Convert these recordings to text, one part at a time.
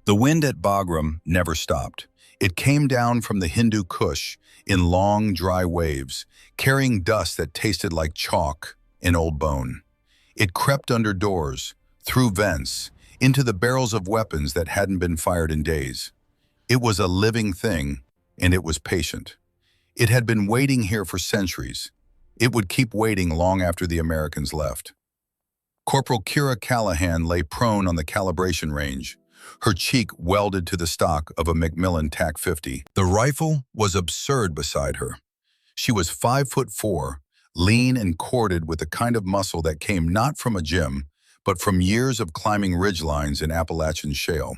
The wind at Bagram never stopped. It came down from the Hindu Kush in long, dry waves, carrying dust that tasted like chalk and old bone. It crept under doors, through vents, into the barrels of weapons that hadn't been fired in days. It was a living thing, and it was patient. It had been waiting here for centuries. It would keep waiting long after the Americans left. Corporal Kira Callahan lay prone on the calibration range, her cheek welded to the stock of a Macmillan TAC-50. The rifle was absurd beside her. She was 5'4", lean and corded with the kind of muscle that came not from a gym, but from years of climbing ridgelines in Appalachian shale.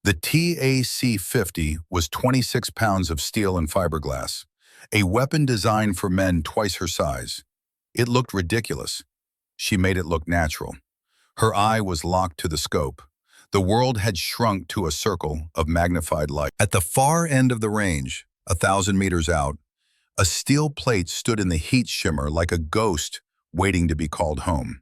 The TAC-50 was 26 pounds of steel and fiberglass, a weapon designed for men twice her size. It looked ridiculous. She made it look natural. Her eye was locked to the scope. The world had shrunk to a circle of magnified light. At the far end of the range, 1,000 meters out, a steel plate stood in the heat shimmer like a ghost waiting to be called home.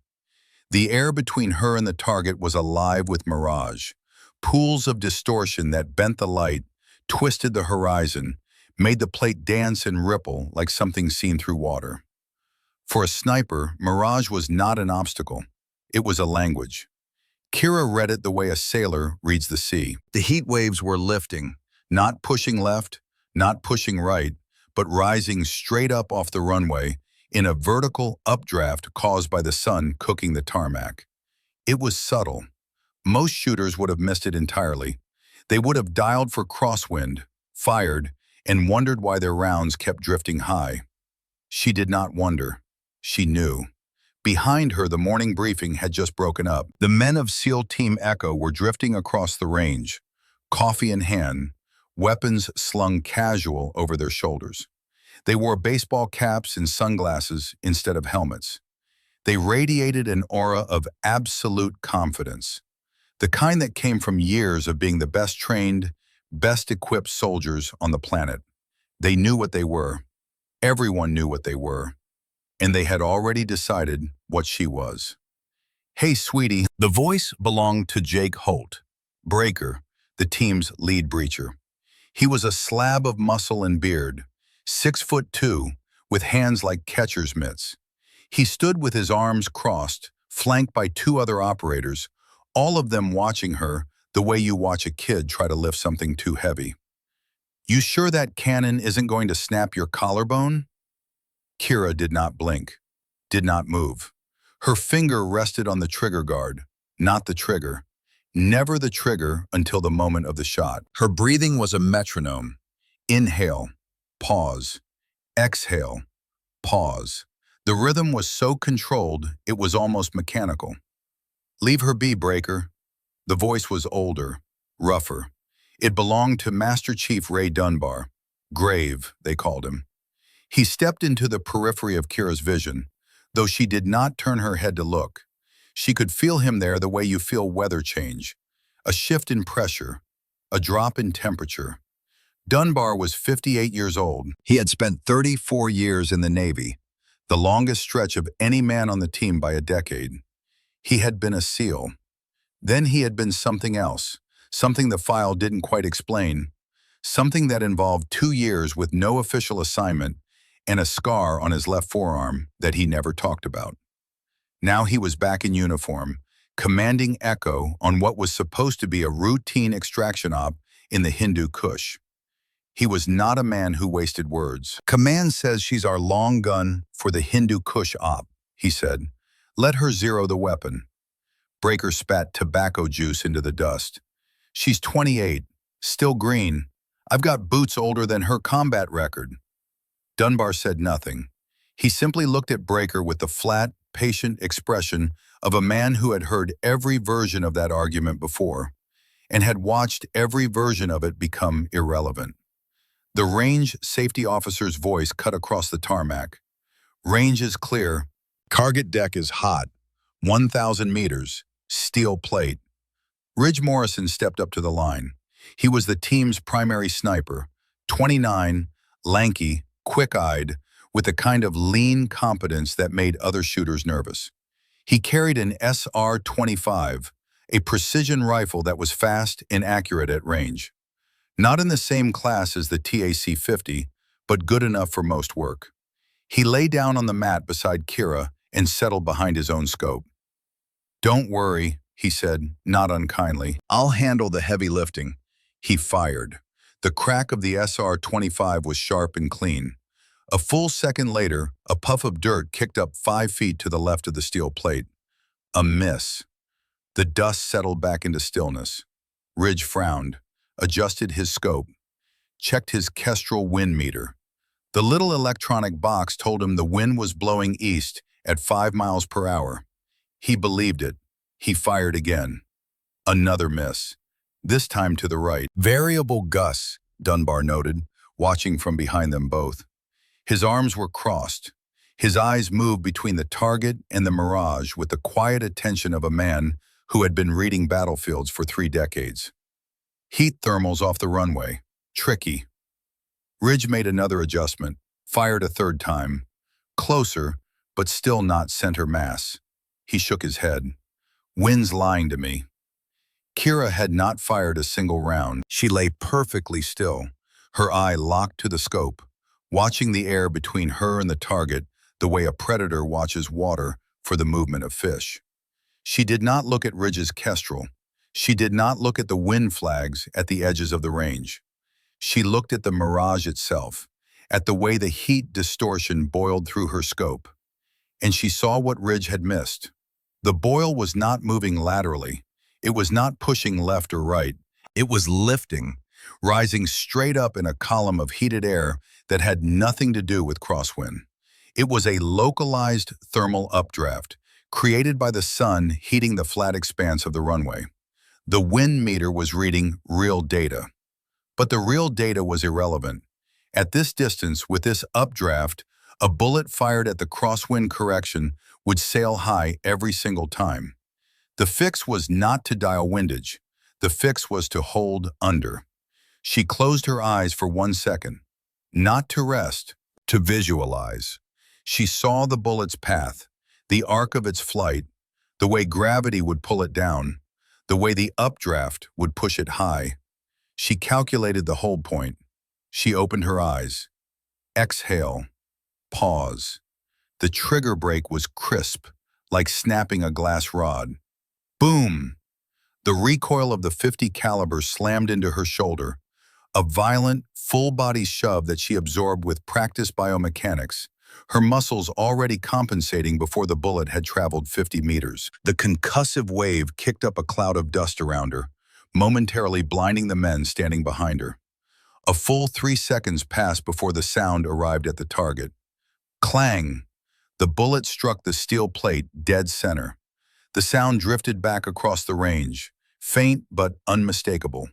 The air between her and the target was alive with mirage. Pools of distortion that bent the light, twisted the horizon, made the plate dance and ripple like something seen through water. For a sniper, mirage was not an obstacle. It was a language. Kira read it the way a sailor reads the sea. The heat waves were lifting, not pushing left, not pushing right, but rising straight up off the runway in a vertical updraft caused by the sun cooking the tarmac. It was subtle. Most shooters would have missed it entirely. They would have dialed for crosswind, fired, and wondered why their rounds kept drifting high. She did not wonder. She knew. Behind her, the morning briefing had just broken up. The men of SEAL Team Echo were drifting across the range, coffee in hand, weapons slung casual over their shoulders. They wore baseball caps and sunglasses instead of helmets. They radiated an aura of absolute confidence, the kind that came from years of being the best trained, best equipped soldiers on the planet. They knew what they were. Everyone knew what they were. And they had already decided what she was. "Hey, sweetie." The voice belonged to Jake Holt, Breaker, the team's lead breacher. He was a slab of muscle and beard, 6'2", with hands like catcher's mitts. He stood with his arms crossed, flanked by two other operators, all of them watching her the way you watch a kid try to lift something too heavy. "You sure that cannon isn't going to snap your collarbone?" Kira did not blink, did not move. Her finger rested on the trigger guard, not the trigger. Never the trigger until the moment of the shot. Her breathing was a metronome. Inhale, pause, exhale, pause. The rhythm was so controlled, it was almost mechanical. "Leave her be, Breaker." The voice was older, rougher. It belonged to Master Chief Ray Dunbar. Grave, they called him. He stepped into the periphery of Kira's vision, though she did not turn her head to look. She could feel him there the way you feel weather change, a shift in pressure, a drop in temperature. Dunbar was 58 years old. He had spent 34 years in the Navy, the longest stretch of any man on the team by a decade. He had been a SEAL. Then he had been something else, something the file didn't quite explain, something that involved 2 years with no official assignment and a scar on his left forearm that he never talked about. Now he was back in uniform, commanding Echo on what was supposed to be a routine extraction op in the Hindu Kush. He was not a man who wasted words. "Command says she's our long gun for the Hindu Kush op," he said. "Let her zero the weapon." Breaker spat tobacco juice into the dust. "She's 28, still green. I've got boots older than her combat record." Dunbar said nothing. He simply looked at Breaker with the flat, patient expression of a man who had heard every version of that argument before and had watched every version of it become irrelevant. The range safety officer's voice cut across the tarmac. "Range is clear. Target deck is hot. 1,000 meters. Steel plate." Ridge Morrison stepped up to the line. He was the team's primary sniper, 29, lanky, quick-eyed, with the kind of lean competence that made other shooters nervous. He carried an SR-25, a precision rifle that was fast and accurate at range. Not in the same class as the TAC-50, but good enough for most work. He lay down on the mat beside Kira and settled behind his own scope. "Don't worry," he said, not unkindly. "I'll handle the heavy lifting." He fired. The crack of the SR-25 was sharp and clean. A full second later, a puff of dirt kicked up 5 feet to the left of the steel plate. A miss. The dust settled back into stillness. Ridge frowned, adjusted his scope, checked his Kestrel wind meter. The little electronic box told him the wind was blowing east at 5 miles per hour. He believed it. He fired again. Another miss, this time to the right. "Variable Gus," Dunbar noted, watching from behind them both. His arms were crossed. His eyes moved between the target and the mirage with the quiet attention of a man who had been reading battlefields for 3 decades. "Heat thermals off the runway. Tricky." Ridge made another adjustment, fired a third time. Closer, but still not center mass. He shook his head. "Wind's lying to me." Kira had not fired a single round. She lay perfectly still, her eye locked to the scope, watching the air between her and the target the way a predator watches water for the movement of fish. She did not look at Ridge's Kestrel. She did not look at the wind flags at the edges of the range. She looked at the mirage itself, at the way the heat distortion boiled through her scope. And she saw what Ridge had missed. The boil was not moving laterally. It was not pushing left or right. It was lifting, rising straight up in a column of heated air that had nothing to do with crosswind. It was a localized thermal updraft, created by the sun heating the flat expanse of the runway. The wind meter was reading real data. But the real data was irrelevant. At this distance, with this updraft, a bullet fired at the crosswind correction would sail high every single time. The fix was not to dial windage. The fix was to hold under. She closed her eyes for 1 second, not to rest, to visualize. She saw the bullet's path, the arc of its flight, the way gravity would pull it down, the way the updraft would push it high. She calculated the hold point. She opened her eyes. Exhale. Pause. The trigger brake was crisp, like snapping a glass rod. Boom! The recoil of the .50 caliber slammed into her shoulder, a violent, full-body shove that she absorbed with practiced biomechanics, her muscles already compensating before the bullet had traveled 50 meters. The concussive wave kicked up a cloud of dust around her, momentarily blinding the men standing behind her. A full 3 seconds passed before the sound arrived at the target. Clang! The bullet struck the steel plate dead center. The sound drifted back across the range, faint but unmistakable.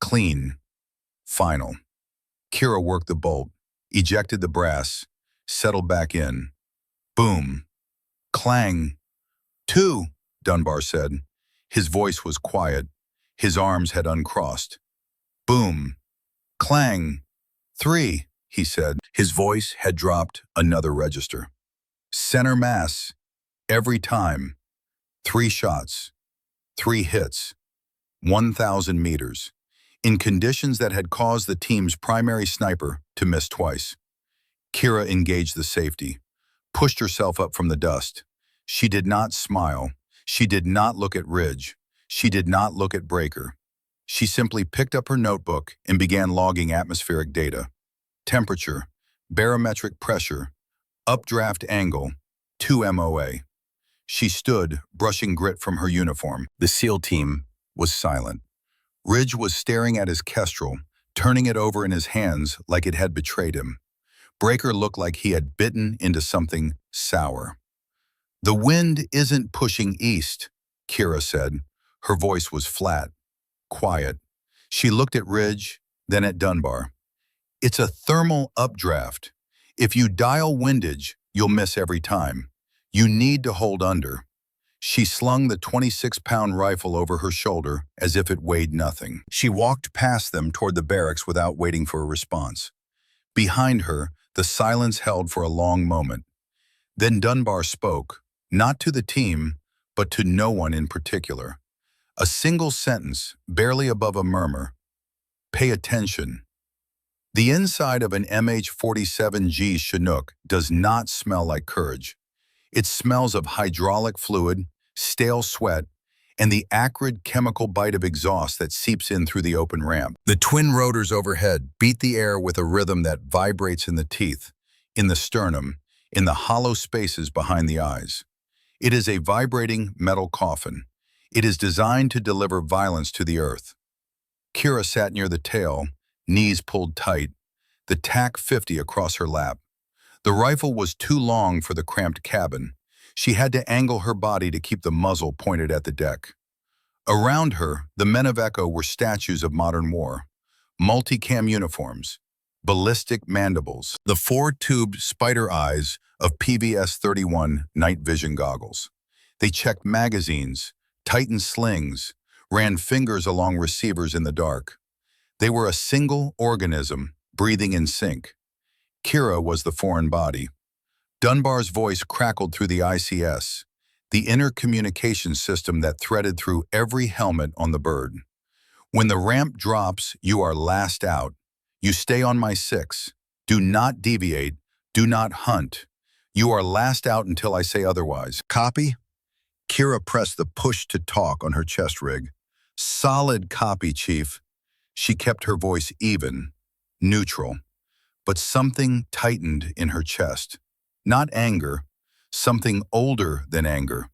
Clean. Final. Kira worked the bolt, ejected the brass, settled back in. Boom. Clang. 2, Dunbar said. His voice was quiet. His arms had uncrossed. Boom. Clang. 3, he said. His voice had dropped another register. Center mass. Every time. 3 shots. 3 hits. 1,000 meters. In conditions that had caused the team's primary sniper to miss twice. Kira engaged the safety, pushed herself up from the dust. She did not smile. She did not look at Ridge. She did not look at Breaker. She simply picked up her notebook and began logging atmospheric data. Temperature, barometric pressure, updraft angle, 2 MOA. She stood, brushing grit from her uniform. The SEAL team was silent. Ridge was staring at his Kestrel, turning it over in his hands like it had betrayed him. Breaker looked like he had bitten into something sour. "The wind isn't pushing east," Kira said. Her voice was flat, quiet. She looked at Ridge, then at Dunbar. "It's a thermal updraft. If you dial windage, you'll miss every time. You need to hold under." She slung the 26-pound rifle over her shoulder as if it weighed nothing. She walked past them toward the barracks without waiting for a response. Behind her, the silence held for a long moment. Then Dunbar spoke, not to the team, but to no one in particular. A single sentence, barely above a murmur. Pay attention. The inside of an MH-47G Chinook does not smell like courage. It smells of hydraulic fluid, stale sweat, and the acrid chemical bite of exhaust that seeps in through the open ramp. The twin rotors overhead beat the air with a rhythm that vibrates in the teeth, in the sternum, in the hollow spaces behind the eyes. It is a vibrating metal coffin. It is designed to deliver violence to the earth. Kira sat near the tail, knees pulled tight, the TAC-50 across her lap. The rifle was too long for the cramped cabin. She had to angle her body to keep the muzzle pointed at the deck. Around her, the men of Echo were statues of modern war. Multicam uniforms, ballistic mandibles, the four-tubed spider eyes of PVS-31 night vision goggles. They checked magazines, tightened slings, ran fingers along receivers in the dark. They were a single organism, breathing in sync. Kira was the foreign body. Dunbar's voice crackled through the ICS, the inner communication system that threaded through every helmet on the bird. When the ramp drops, you are last out. You stay on my 6. Do not deviate. Do not hunt. You are last out until I say otherwise. Copy? Kira pressed the push to talk on her chest rig. Solid copy, Chief. She kept her voice even, neutral. But something tightened in her chest. Not anger, something older than anger.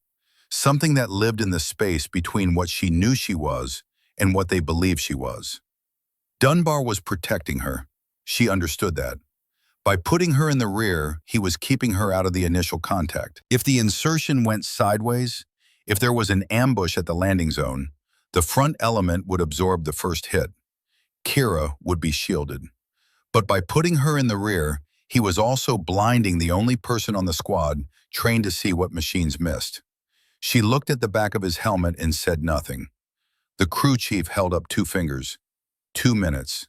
Something that lived in the space between what she knew she was and what they believed she was. Dunbar was protecting her. She understood that. By putting her in the rear, he was keeping her out of the initial contact. If the insertion went sideways, if there was an ambush at the landing zone, the front element would absorb the first hit. Kira would be shielded. But by putting her in the rear, he was also blinding the only person on the squad trained to see what machines missed. She looked at the back of his helmet and said nothing. The crew chief held up 2 fingers. 2 minutes.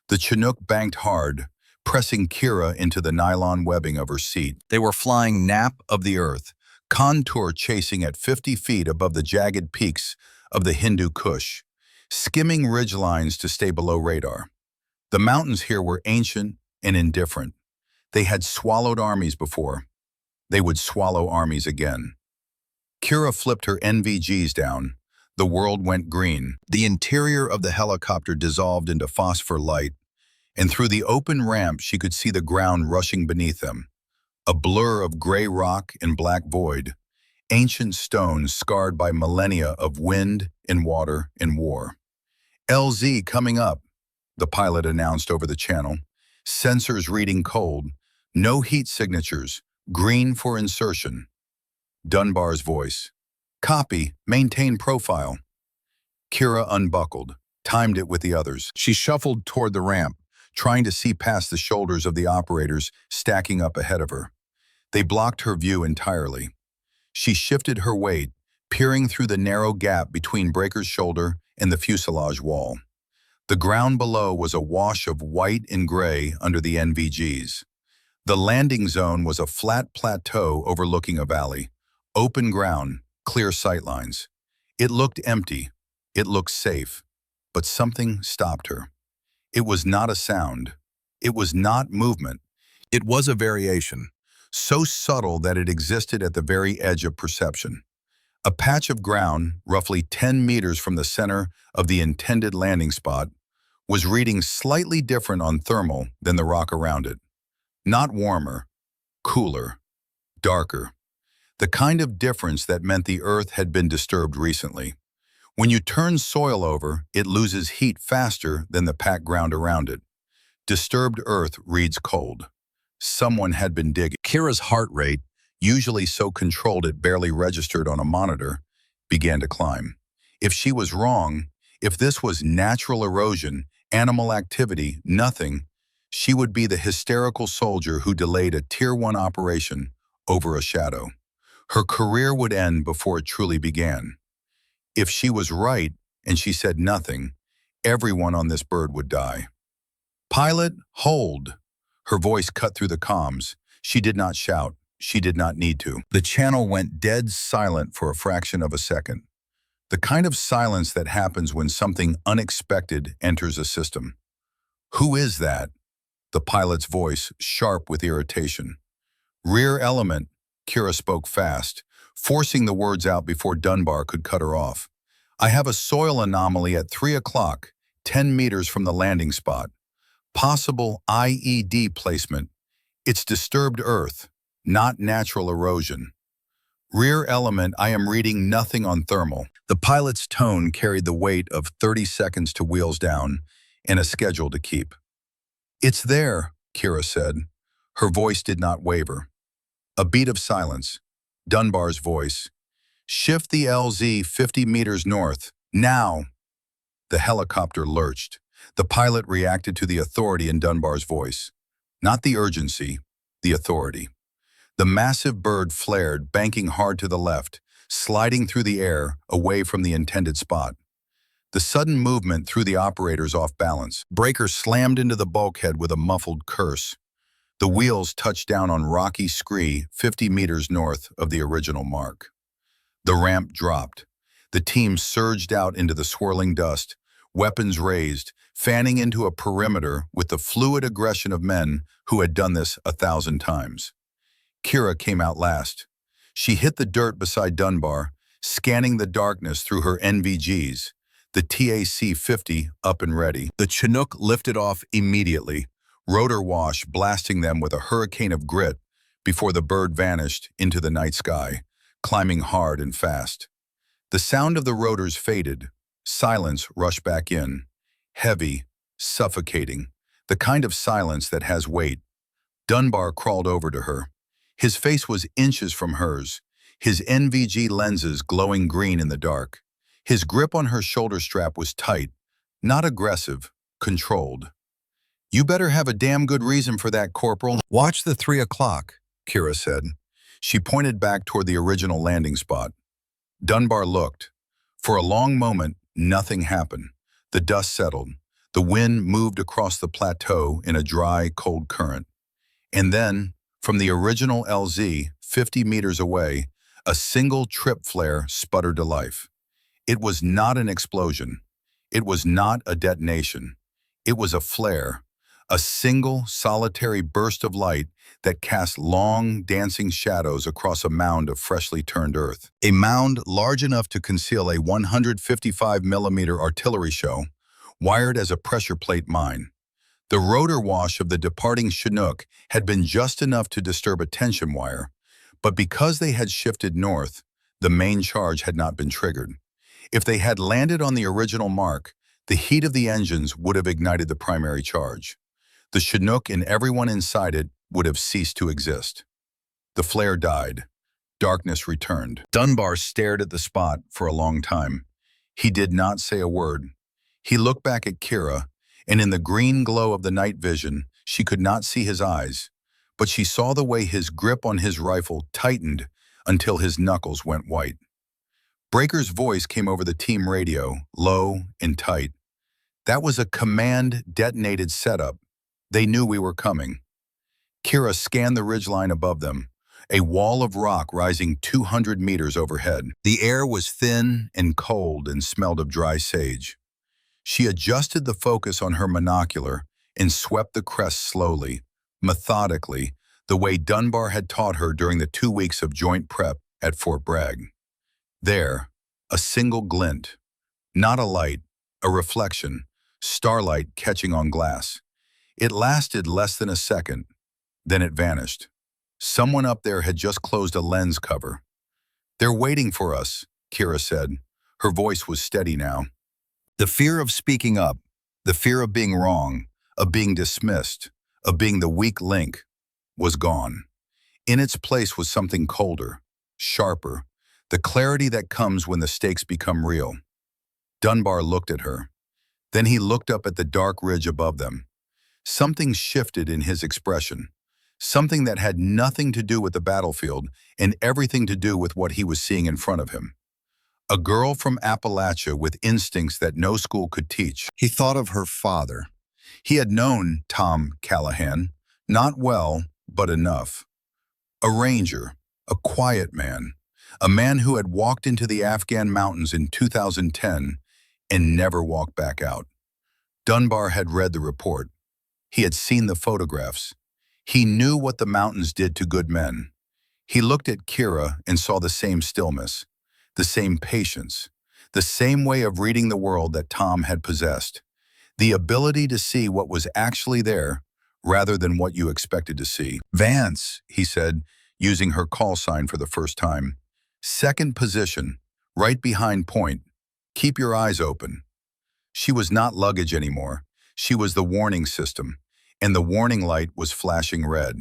The Chinook banked hard, pressing Kira into the nylon webbing of her seat. They were flying nap of the earth, contour chasing at 50 feet above the jagged peaks of the Hindu Kush, skimming ridgelines to stay below radar. The mountains here were ancient and indifferent. They had swallowed armies before. They would swallow armies again. Kira flipped her NVGs down. The world went green. The interior of the helicopter dissolved into phosphor light, and through the open ramp she could see the ground rushing beneath them. A blur of gray rock and black void, ancient stones scarred by millennia of wind and water and war. LZ coming up, the pilot announced over the channel. Sensors reading cold. No heat signatures. Green for insertion. Dunbar's voice. Copy. Maintain profile. Kira unbuckled, timed it with the others. She shuffled toward the ramp, trying to see past the shoulders of the operators stacking up ahead of her. They blocked her view entirely. She shifted her weight, peering through the narrow gap between Breaker's shoulder and the fuselage wall. The ground below was a wash of white and gray under the NVGs. The landing zone was a flat plateau overlooking a valley. Open ground, clear sightlines. It looked empty. It looked safe. But something stopped her. It was not a sound. It was not movement. It was a variation, so subtle that it existed at the very edge of perception. A patch of ground, roughly 10 meters from the center of the intended landing spot, was reading slightly different on thermal than the rock around it. Not warmer, cooler, darker. The kind of difference that meant the earth had been disturbed recently. When you turn soil over, it loses heat faster than the packed ground around it. Disturbed earth reads cold. Someone had been digging. Kira's heart rate, usually so controlled it barely registered on a monitor, began to climb. If she was wrong, if this was natural erosion, animal activity, nothing, she would be the hysterical soldier who delayed a Tier 1 operation over a shadow. Her career would end before it truly began. If she was right and she said nothing, everyone on this bird would die. Pilot, hold. Her voice cut through the comms. She did not shout. She did not need to. The channel went dead silent for a fraction of a second. The kind of silence that happens when something unexpected enters a system. "Who is that?" The pilot's voice, sharp with irritation. "Rear element," Kira spoke fast, forcing the words out before Dunbar could cut her off. "I have a soil anomaly at 3 o'clock, 10 meters from the landing spot. Possible IED placement. It's disturbed Earth, not natural erosion." "Rear element, I am reading nothing on thermal." The pilot's tone carried the weight of 30 seconds to wheels down and a schedule to keep. "It's there," Kira said. Her voice did not waver. A beat of silence. Dunbar's voice. "Shift the LZ 50 meters north. Now." The helicopter lurched. The pilot reacted to the authority in Dunbar's voice. Not the urgency, the authority. The massive bird flared, banking hard to the left, sliding through the air, away from the intended spot. The sudden movement threw the operators off balance. Breaker slammed into the bulkhead with a muffled curse. The wheels touched down on rocky scree 50 meters north of the original mark. The ramp dropped. The team surged out into the swirling dust, weapons raised, fanning into a perimeter with the fluid aggression of men who had done this 1,000 times. Kira came out last. She hit the dirt beside Dunbar, scanning the darkness through her NVGs, the TAC-50 up and ready. The Chinook lifted off immediately, rotor wash blasting them with a hurricane of grit before the bird vanished into the night sky, climbing hard and fast. The sound of the rotors faded. Silence rushed back in. Heavy, suffocating, the kind of silence that has weight. Dunbar crawled over to her. His face was inches from hers, his NVG lenses glowing green in the dark. His grip on her shoulder strap was tight, not aggressive, controlled. "You better have a damn good reason for that, Corporal." "Watch the 3 o'clock, Kira said. She pointed back toward the original landing spot. Dunbar looked. For a long moment, nothing happened. The dust settled. The wind moved across the plateau in a dry, cold current. And then, from the original LZ, 50 meters away, a single trip flare sputtered to life. It was not an explosion. It was not a detonation. It was a flare, a single, solitary burst of light that cast long, dancing shadows across a mound of freshly turned earth. A mound large enough to conceal a 155mm artillery show, wired as a pressure plate mine. The rotor wash of the departing Chinook had been just enough to disturb a tension wire, but because they had shifted north, the main charge had not been triggered. If they had landed on the original mark, the heat of the engines would have ignited the primary charge. The Chinook and everyone inside it would have ceased to exist. The flare died. Darkness returned. Dunbar stared at the spot for a long time. He did not say a word. He looked back at Kira, and in the green glow of the night vision, she could not see his eyes, but she saw the way his grip on his rifle tightened until his knuckles went white. Breaker's voice came over the team radio, low and tight. "That was a command-detonated setup. They knew we were coming." Kira scanned the ridgeline above them, a wall of rock rising 200 meters overhead. The air was thin and cold and smelled of dry sage. She adjusted the focus on her monocular and swept the crest slowly, methodically, the way Dunbar had taught her during the 2 weeks of joint prep at Fort Bragg. There, a single glint. Not a light, a reflection, starlight catching on glass. It lasted less than a second. Then it vanished. Someone up there had just closed a lens cover. "They're waiting for us," Kira said. Her voice was steady now. The fear of speaking up, the fear of being wrong, of being dismissed, of being the weak link, was gone. In its place was something colder, sharper, the clarity that comes when the stakes become real. Dunbar looked at her. Then he looked up at the dark ridge above them. Something shifted in his expression, something that had nothing to do with the battlefield and everything to do with what he was seeing in front of him. A girl from Appalachia with instincts that no school could teach. He thought of her father. He had known Tom Callahan, not well, but enough. A ranger, a quiet man, a man who had walked into the Afghan mountains in 2010 and never walked back out. Dunbar had read the report. He had seen the photographs. He knew what the mountains did to good men. He looked at Kira and saw the same stillness, the same patience, the same way of reading the world that Tom had possessed. The ability to see what was actually there rather than what you expected to see. "Vance," he said, using her call sign for the first time. "Second position, right behind point. Keep your eyes open." She was not luggage anymore. She was the warning system, and the warning light was flashing red.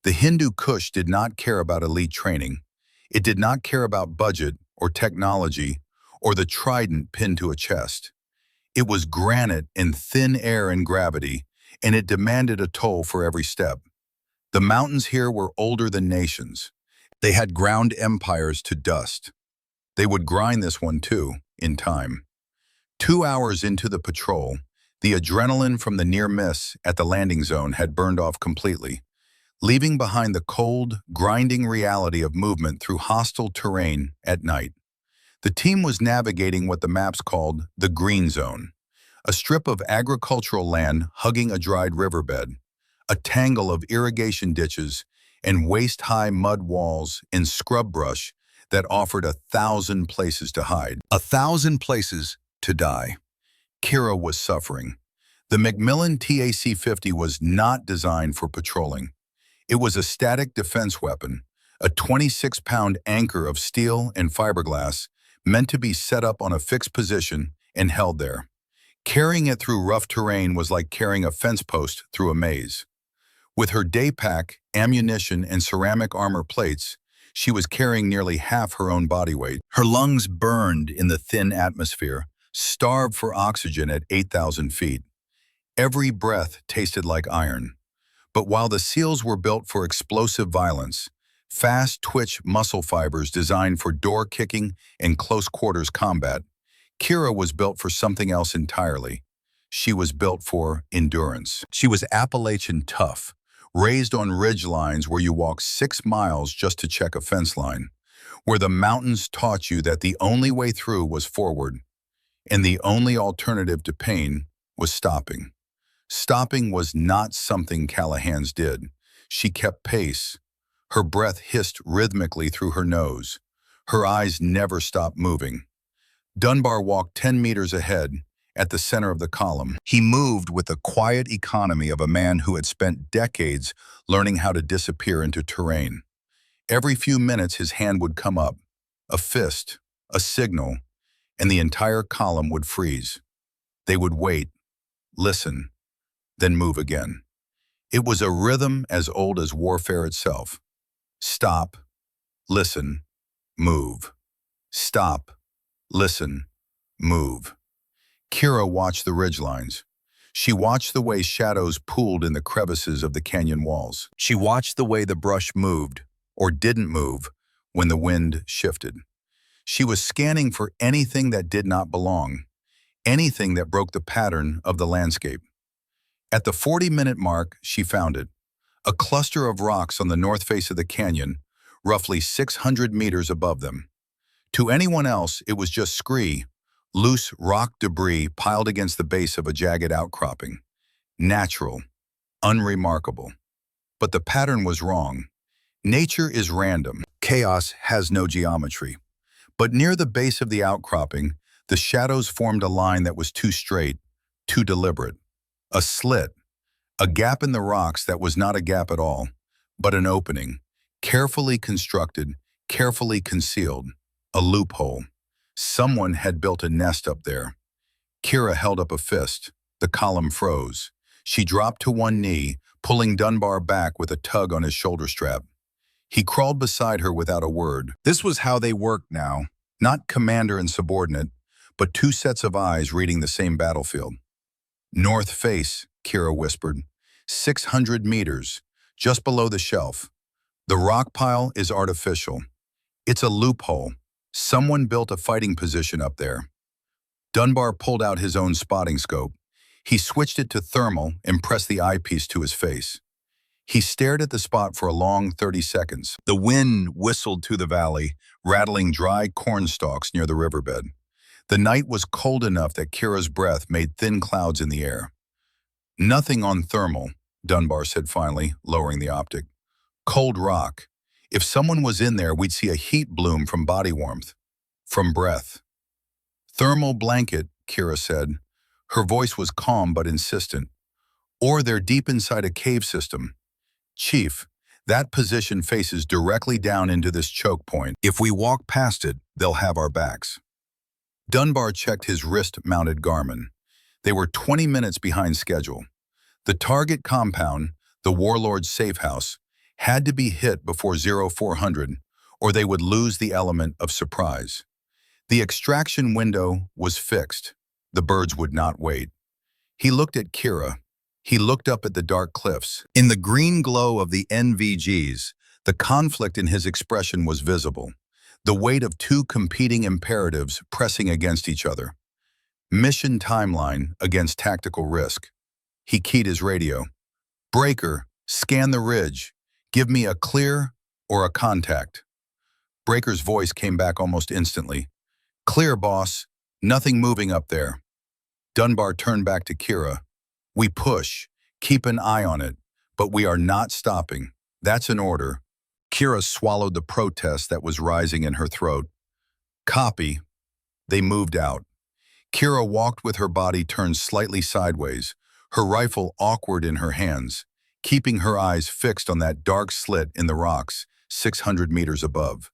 The Hindu Kush did not care about elite training. It did not care about budget or technology or the trident pinned to a chest. It was granite in thin air and gravity, and it demanded a toll for every step. The mountains here were older than nations. They had ground empires to dust. They would grind this one too, in time. 2 hours into the patrol, the adrenaline from the near miss at the landing zone had burned off completely, leaving behind the cold, grinding reality of movement through hostile terrain at night. The team was navigating what the maps called the Green Zone, a strip of agricultural land hugging a dried riverbed, a tangle of irrigation ditches and waist-high mud walls and scrub brush that offered 1,000 places to hide, 1,000 places to die. Kira was suffering. The Macmillan TAC-50 was not designed for patrolling. It was a static defense weapon, a 26-pound anchor of steel and fiberglass meant to be set up on a fixed position and held there. Carrying it through rough terrain was like carrying a fence post through a maze. With her day pack, ammunition, and ceramic armor plates, she was carrying nearly half her own body weight. Her lungs burned in the thin atmosphere, starved for oxygen at 8,000 feet. Every breath tasted like iron. But while the SEALs were built for explosive violence, fast-twitch muscle fibers designed for door-kicking and close-quarters combat, Kira was built for something else entirely. She was built for endurance. She was Appalachian tough, raised on ridge lines where you walk 6 miles just to check a fence line, where the mountains taught you that the only way through was forward, and the only alternative to pain was stopping. Stopping was not something Callahan's did. She kept pace. Her breath hissed rhythmically through her nose. Her eyes never stopped moving. Dunbar walked 10 meters ahead, at the center of the column. He moved with the quiet economy of a man who had spent decades learning how to disappear into terrain. Every few minutes his hand would come up, a fist, a signal, and the entire column would freeze. They would wait, listen, then move again. It was a rhythm as old as warfare itself. Stop, listen, move. Stop, listen, move. Kira watched the ridgelines. She watched the way shadows pooled in the crevices of the canyon walls. She watched the way the brush moved, or didn't move, when the wind shifted. She was scanning for anything that did not belong, anything that broke the pattern of the landscape. At the 40-minute mark, she found it, a cluster of rocks on the north face of the canyon, roughly 600 meters above them. To anyone else, it was just scree, loose rock debris piled against the base of a jagged outcropping. Natural, unremarkable. But the pattern was wrong. Nature is random. Chaos has no geometry. But near the base of the outcropping, the shadows formed a line that was too straight, too deliberate. A slit, a gap in the rocks that was not a gap at all, but an opening, carefully constructed, carefully concealed, a loophole. Someone had built a nest up there. Kira held up a fist. The column froze. She dropped to one knee, pulling Dunbar back with a tug on his shoulder strap. He crawled beside her without a word. This was how they worked now. Not commander and subordinate, but two sets of eyes reading the same battlefield. North face, Kira whispered. 600 meters, just below the shelf. The rock pile is artificial. It's a loophole. Someone built a fighting position up there. Dunbar pulled out his own spotting scope. He switched it to thermal and pressed the eyepiece to his face. He stared at the spot for a long 30 seconds. The wind whistled through the valley, rattling dry corn stalks near the riverbed. The night was cold enough that Kira's breath made thin clouds in the air. "Nothing on thermal," Dunbar said finally, lowering the optic. "Cold rock. If someone was in there, we'd see a heat bloom from body warmth. From breath." "Thermal blanket," Kira said. Her voice was calm but insistent. "Or they're deep inside a cave system. Chief, that position faces directly down into this choke point. If we walk past it, they'll have our backs." Dunbar checked his wrist-mounted Garmin. They were 20 minutes behind schedule. The target compound, the Warlord's safe house, had to be hit before 0400, or they would lose the element of surprise. The extraction window was fixed. The birds would not wait. He looked at Kira. He looked up at the dark cliffs. In the green glow of the NVGs, the conflict in his expression was visible, the weight of two competing imperatives pressing against each other. Mission timeline against tactical risk. He keyed his radio. "Breaker, scan the ridge. Give me a clear or a contact." Breaker's voice came back almost instantly. "Clear, boss. Nothing moving up there." Dunbar turned back to Kira. "We push. Keep an eye on it. But we are not stopping. That's an order." Kira swallowed the protest that was rising in her throat. "Copy." They moved out. Kira walked with her body turned slightly sideways, her rifle awkward in her hands, keeping her eyes fixed on that dark slit in the rocks 600 meters above.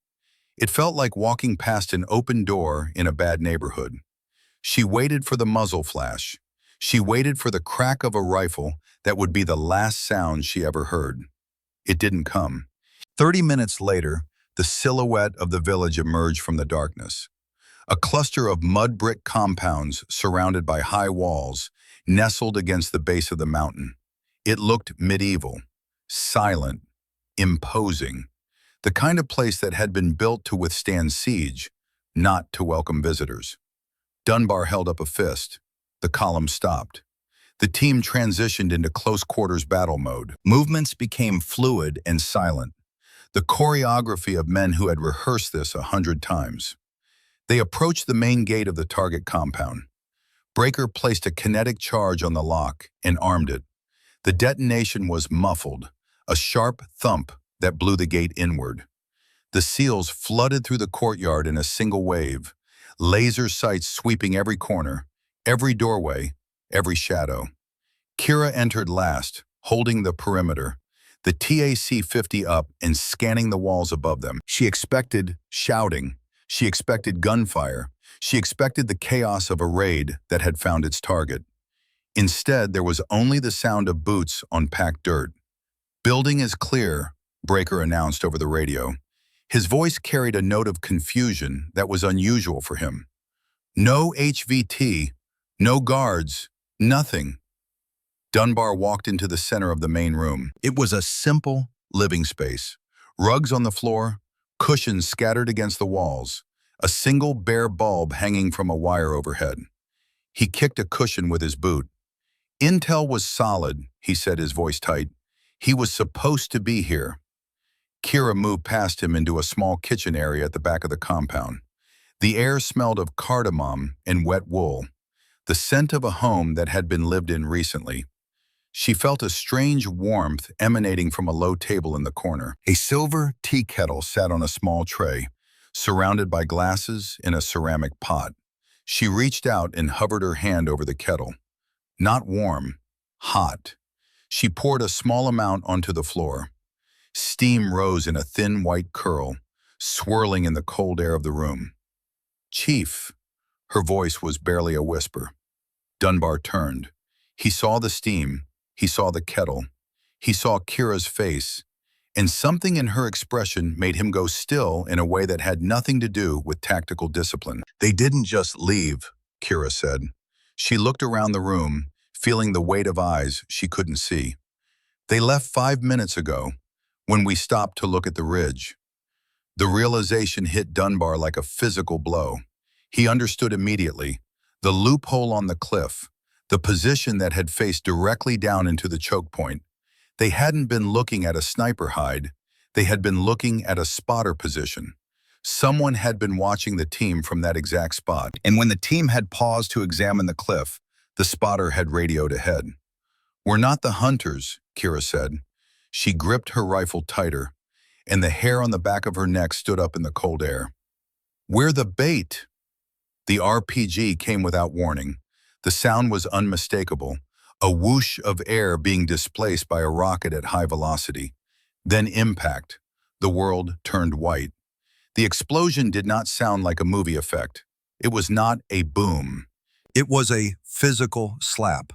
It felt like walking past an open door in a bad neighborhood. She waited for the muzzle flash. She waited for the crack of a rifle that would be the last sound she ever heard. It didn't come. 30 minutes later, the silhouette of the village emerged from the darkness. A cluster of mud brick compounds surrounded by high walls, nestled against the base of the mountain. It looked medieval, silent, imposing, the kind of place that had been built to withstand siege, not to welcome visitors. Dunbar held up a fist. The column stopped. The team transitioned into close-quarters battle mode. Movements became fluid and silent, the choreography of men who had rehearsed this 100 times. They approached the main gate of the target compound. Breaker placed a kinetic charge on the lock and armed it. The detonation was muffled, a sharp thump that blew the gate inward. The SEALs flooded through the courtyard in a single wave, laser sights sweeping every corner, every doorway, every shadow. Kira entered last, holding the perimeter, the TAC-50 up and scanning the walls above them. She expected shouting. She expected gunfire. She expected the chaos of a raid that had found its target. Instead, there was only the sound of boots on packed dirt. "Building is clear," Breaker announced over the radio. His voice carried a note of confusion that was unusual for him. "No HVT, no guards, nothing." Dunbar walked into the center of the main room. It was a simple living space. Rugs on the floor, cushions scattered against the walls, a single bare bulb hanging from a wire overhead. He kicked a cushion with his boot. "Intel was solid," he said, his voice tight. "He was supposed to be here." Kira moved past him into a small kitchen area at the back of the compound. The air smelled of cardamom and wet wool, the scent of a home that had been lived in recently. She felt a strange warmth emanating from a low table in the corner. A silver tea kettle sat on a small tray, surrounded by glasses in a ceramic pot. She reached out and hovered her hand over the kettle. Not warm, hot. She poured a small amount onto the floor. Steam rose in a thin white curl, swirling in the cold air of the room. "Chief," her voice was barely a whisper. Dunbar turned. He saw the steam. He saw the kettle. He saw Kira's face, and something in her expression made him go still in a way that had nothing to do with tactical discipline. "They didn't just leave," Kira said. She looked around the room, feeling the weight of eyes she couldn't see. "They left 5 minutes ago, when we stopped to look at the ridge." The realization hit Dunbar like a physical blow. He understood immediately. The loophole on the cliff, the position that had faced directly down into the choke point. They hadn't been looking at a sniper hide. They had been looking at a spotter position. Someone had been watching the team from that exact spot. And when the team had paused to examine the cliff, the spotter had radioed ahead. "We're not the hunters," Kira said. She gripped her rifle tighter, and the hair on the back of her neck stood up in the cold air. "We're the bait." The RPG came without warning. The sound was unmistakable, a whoosh of air being displaced by a rocket at high velocity. Then impact. The world turned white. The explosion did not sound like a movie effect. It was not a boom. It was a physical slap,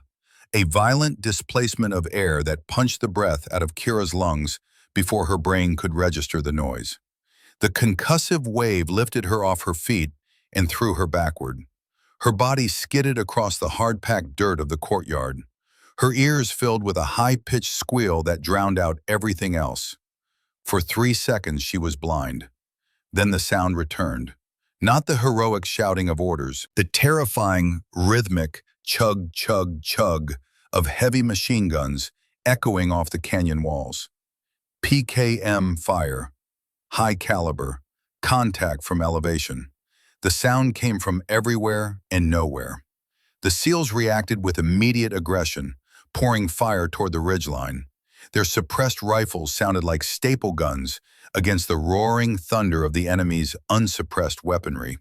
a violent displacement of air that punched the breath out of Kira's lungs before her brain could register the noise. The concussive wave lifted her off her feet and threw her backward. Her body skidded across the hard-packed dirt of the courtyard. Her ears filled with a high-pitched squeal that drowned out everything else. For 3 seconds she was blind. Then the sound returned. Not the heroic shouting of orders, the terrifying, rhythmic chug, chug, chug of heavy machine guns echoing off the canyon walls. PKM fire, high caliber, contact from elevation. The sound came from everywhere and nowhere. The SEALs reacted with immediate aggression, pouring fire toward the ridgeline. Their suppressed rifles sounded like staple guns against the roaring thunder of the enemy's unsuppressed weaponry.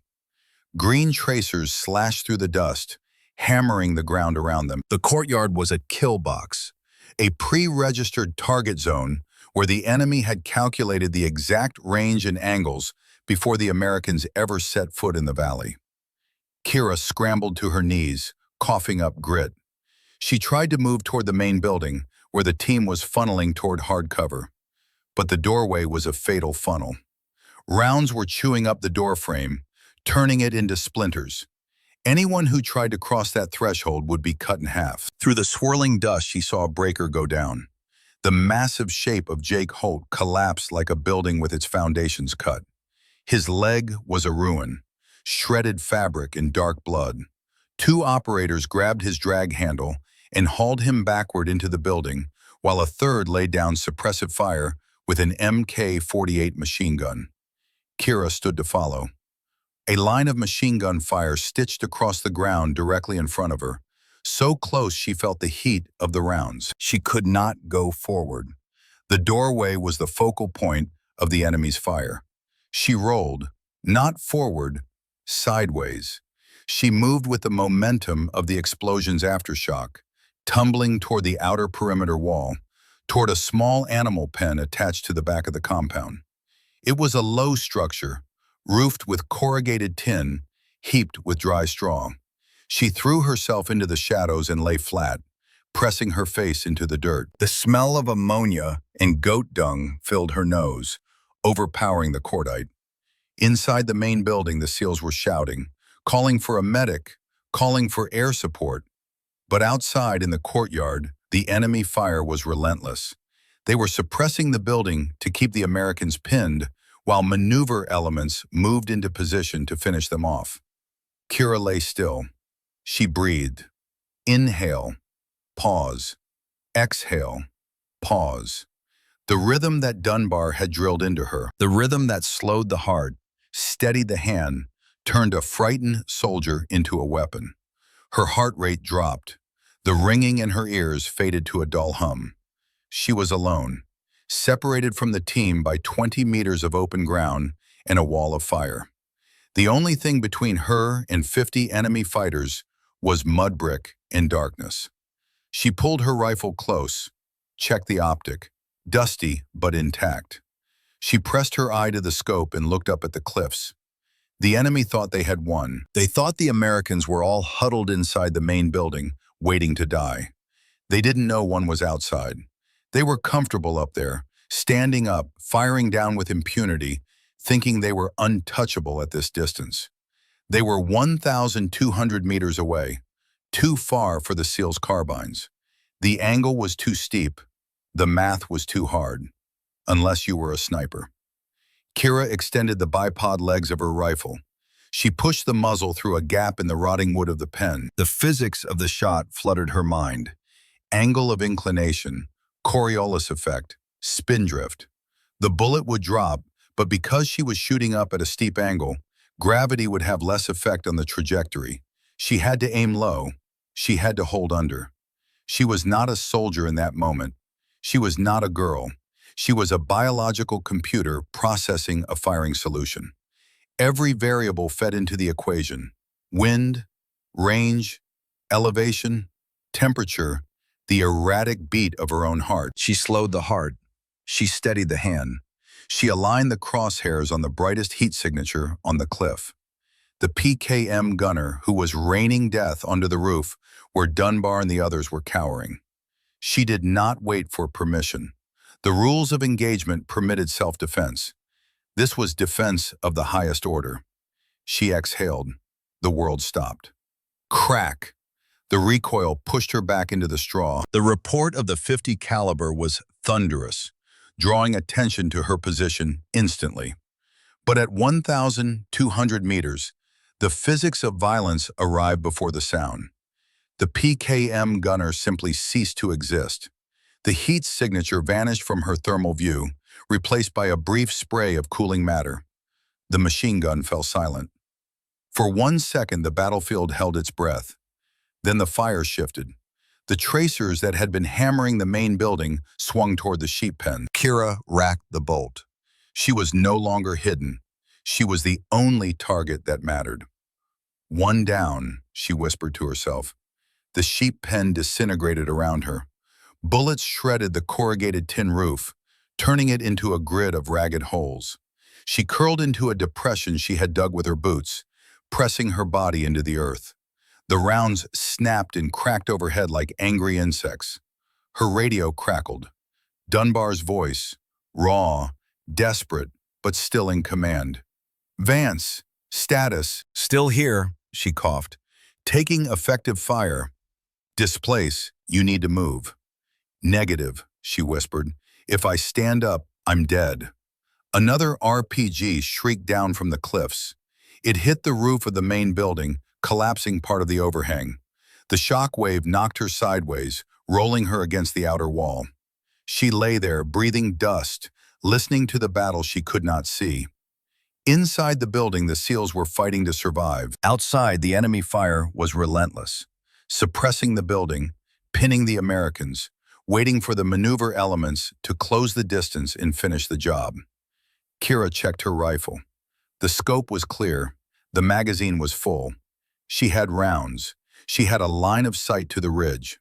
Green tracers slashed through the dust, hammering the ground around them. The courtyard was a kill box, a pre-registered target zone where the enemy had calculated the exact range and angles before the Americans ever set foot in the valley. Kira scrambled to her knees, coughing up grit. She tried to move toward the main building, where the team was funneling toward hard cover. But the doorway was a fatal funnel. Rounds were chewing up the doorframe, turning it into splinters. Anyone who tried to cross that threshold would be cut in half. Through the swirling dust, she saw a breaker go down. The massive shape of Jake Holt collapsed like a building with its foundations cut. His leg was a ruin, shredded fabric and dark blood. 2 operators grabbed his drag handle and hauled him backward into the building, while a third laid down suppressive fire with an MK-48 machine gun. Kira stood to follow. A line of machine gun fire stitched across the ground directly in front of her, so close she felt the heat of the rounds. She could not go forward. The doorway was the focal point of the enemy's fire. She rolled, not forward, sideways. She moved with the momentum of the explosion's aftershock, tumbling toward the outer perimeter wall, toward a small animal pen attached to the back of the compound. It was a low structure, roofed with corrugated tin, heaped with dry straw. She threw herself into the shadows and lay flat, pressing her face into the dirt. The smell of ammonia and goat dung filled her nose, overpowering the cordite. Inside the main building, the SEALs were shouting, calling for a medic, calling for air support. But outside in the courtyard, the enemy fire was relentless. They were suppressing the building to keep the Americans pinned, while maneuver elements moved into position to finish them off. Kira lay still. She breathed. Inhale, pause. Exhale, pause. The rhythm that Dunbar had drilled into her, the rhythm that slowed the heart, steadied the hand, turned a frightened soldier into a weapon. Her heart rate dropped. The ringing in her ears faded to a dull hum. She was alone, separated from the team by 20 meters of open ground and a wall of fire. The only thing between her and 50 enemy fighters was mud brick and darkness. She pulled her rifle close, checked the optic, dusty but intact. She pressed her eye to the scope and looked up at the cliffs. The enemy thought they had won. They thought the Americans were all huddled inside the main building, waiting to die. They didn't know one was outside. They were comfortable up there, standing up, firing down with impunity, thinking they were untouchable at this distance. They were 1,200 meters away, too far for the SEALs' carbines. The angle was too steep. The math was too hard, unless you were a sniper. Kira extended the bipod legs of her rifle. She pushed the muzzle through a gap in the rotting wood of the pen. The physics of the shot flooded her mind. Angle of inclination, Coriolis effect, spindrift. The bullet would drop, but because she was shooting up at a steep angle, gravity would have less effect on the trajectory. She had to aim low. She had to hold under. She was not a soldier in that moment. She was not a girl. She was a biological computer processing a firing solution. Every variable fed into the equation: wind, range, elevation, temperature, the erratic beat of her own heart. She slowed the heart. She steadied the hand. She aligned the crosshairs on the brightest heat signature on the cliff. The PKM gunner, who was raining death onto the roof where Dunbar and the others were cowering. She did not wait for permission. The rules of engagement permitted self-defense. This was defense of the highest order. She exhaled. The world stopped. Crack! The recoil pushed her back into the straw. The report of the .50 caliber was thunderous, drawing attention to her position instantly. But at 1,200 meters, the physics of violence arrived before the sound. The PKM gunner simply ceased to exist. The heat signature vanished from her thermal view, replaced by a brief spray of cooling matter. The machine gun fell silent. For 1 second, the battlefield held its breath. Then the fire shifted. The tracers that had been hammering the main building swung toward the sheep pen. Kira racked the bolt. She was no longer hidden. She was the only target that mattered. One down, she whispered to herself. The sheep pen disintegrated around her. Bullets shredded the corrugated tin roof, turning it into a grid of ragged holes. She curled into a depression she had dug with her boots, pressing her body into the earth. The rounds snapped and cracked overhead like angry insects. Her radio crackled. Dunbar's voice, raw, desperate, but still in command. "Vance, status." "Still here," she coughed. "Taking effective fire." "Displace, you need to move." "Negative," she whispered. "If I stand up, I'm dead." Another RPG shrieked down from the cliffs. It hit the roof of the main building, collapsing part of the overhang. The shock wave knocked her sideways, rolling her against the outer wall. She lay there, breathing dust, listening to the battle she could not see. Inside the building, the SEALs were fighting to survive. Outside, the enemy fire was relentless, suppressing the building, pinning the Americans, waiting for the maneuver elements to close the distance and finish the job. Kira checked her rifle. The scope was clear. The magazine was full. She had rounds. She had a line of sight to the ridge.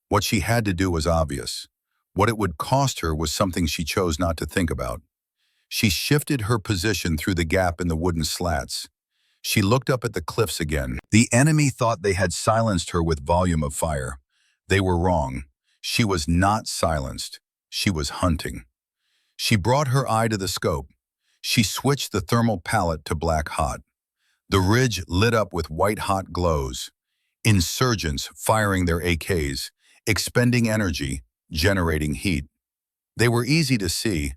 What she had to do was obvious. What it would cost her was something she chose not to think about. She shifted her position through the gap in the wooden slats. She looked up at the cliffs again. The enemy thought they had silenced her with volume of fire. They were wrong. She was not silenced. She was hunting. She brought her eye to the scope. She switched the thermal palette to black hot. The ridge lit up with white-hot glows. Insurgents firing their AKs, expending energy, generating heat. They were easy to see,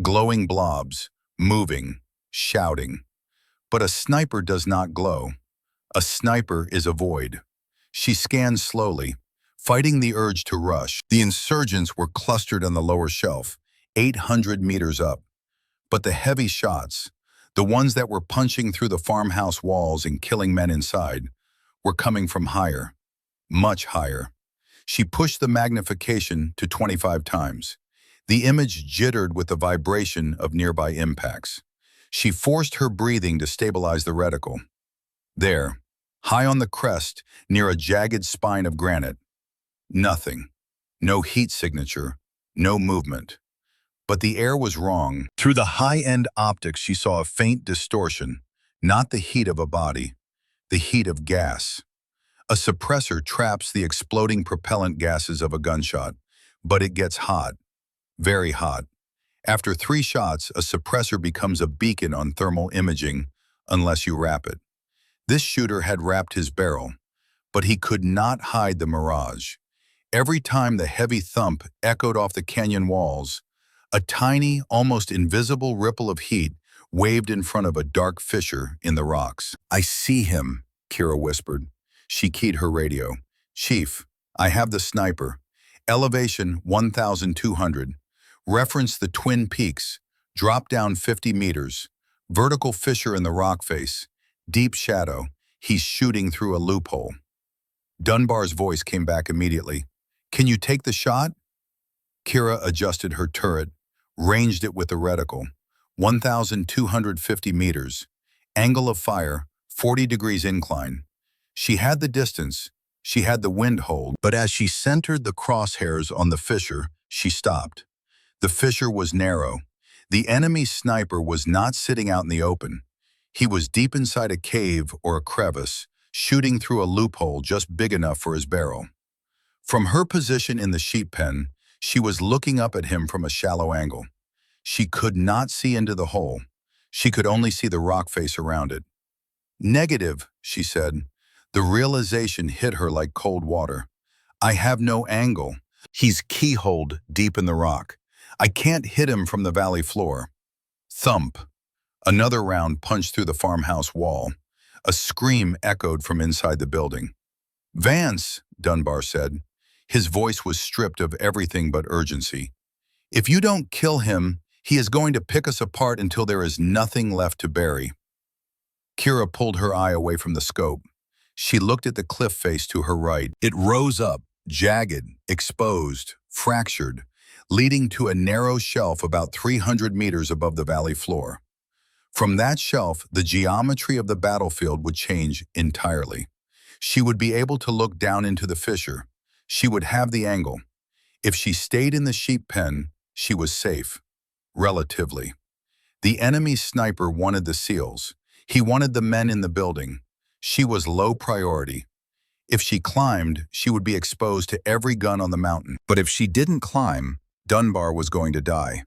glowing blobs, moving, shouting. But a sniper does not glow. A sniper is a void. She scanned slowly, fighting the urge to rush. The insurgents were clustered on the lower shelf, 800 meters up. But the heavy shots, the ones that were punching through the farmhouse walls and killing men inside, were coming from higher, much higher. She pushed the magnification to 25 times. The image jittered with the vibration of nearby impacts. She forced her breathing to stabilize the reticle. There, high on the crest, near a jagged spine of granite, nothing. No heat signature, no movement. But the air was wrong. Through the high-end optics, she saw a faint distortion, not the heat of a body, the heat of gas. A suppressor traps the exploding propellant gases of a gunshot, but it gets hot, very hot. After 3 shots, a suppressor becomes a beacon on thermal imaging, unless you wrap it. This shooter had wrapped his barrel, but he could not hide the mirage. Every time the heavy thump echoed off the canyon walls, a tiny, almost invisible ripple of heat waved in front of a dark fissure in the rocks. "I see him," Kira whispered. She keyed her radio. "Chief, I have the sniper. Elevation 1,200. Reference the Twin Peaks. Drop down 50 meters. Vertical fissure in the rock face. Deep shadow. He's shooting through a loophole. Dunbar's voice came back immediately. Can you take the shot? Kira adjusted her turret, ranged it with the reticle. 1,250 meters. Angle of fire, 40 degrees incline. She had the distance, she had the wind hold, but as she centered the crosshairs on the fissure, she stopped. The fissure was narrow. The enemy sniper was not sitting out in the open. He was deep inside a cave or a crevice, shooting through a loophole just big enough for his barrel. From her position in the sheep pen, she was looking up at him from a shallow angle. She could not see into the hole. She could only see the rock face around it. Negative, she said. The realization hit her like cold water. I have no angle. He's keyholed deep in the rock. I can't hit him from the valley floor. Thump. Another round punched through the farmhouse wall. A scream echoed from inside the building. Vance, Dunbar said. His voice was stripped of everything but urgency. If you don't kill him, he is going to pick us apart until there is nothing left to bury. Kira pulled her eye away from the scope. She looked at the cliff face to her right. It rose up, jagged, exposed, fractured, leading to a narrow shelf about 300 meters above the valley floor. From that shelf, the geometry of the battlefield would change entirely. She would be able to look down into the fissure. She would have the angle. If she stayed in the sheep pen, she was safe. Relatively. The enemy sniper wanted the SEALs. He wanted the men in the building. She was low priority. If she climbed, she would be exposed to every gun on the mountain. But if she didn't climb, Dunbar was going to die.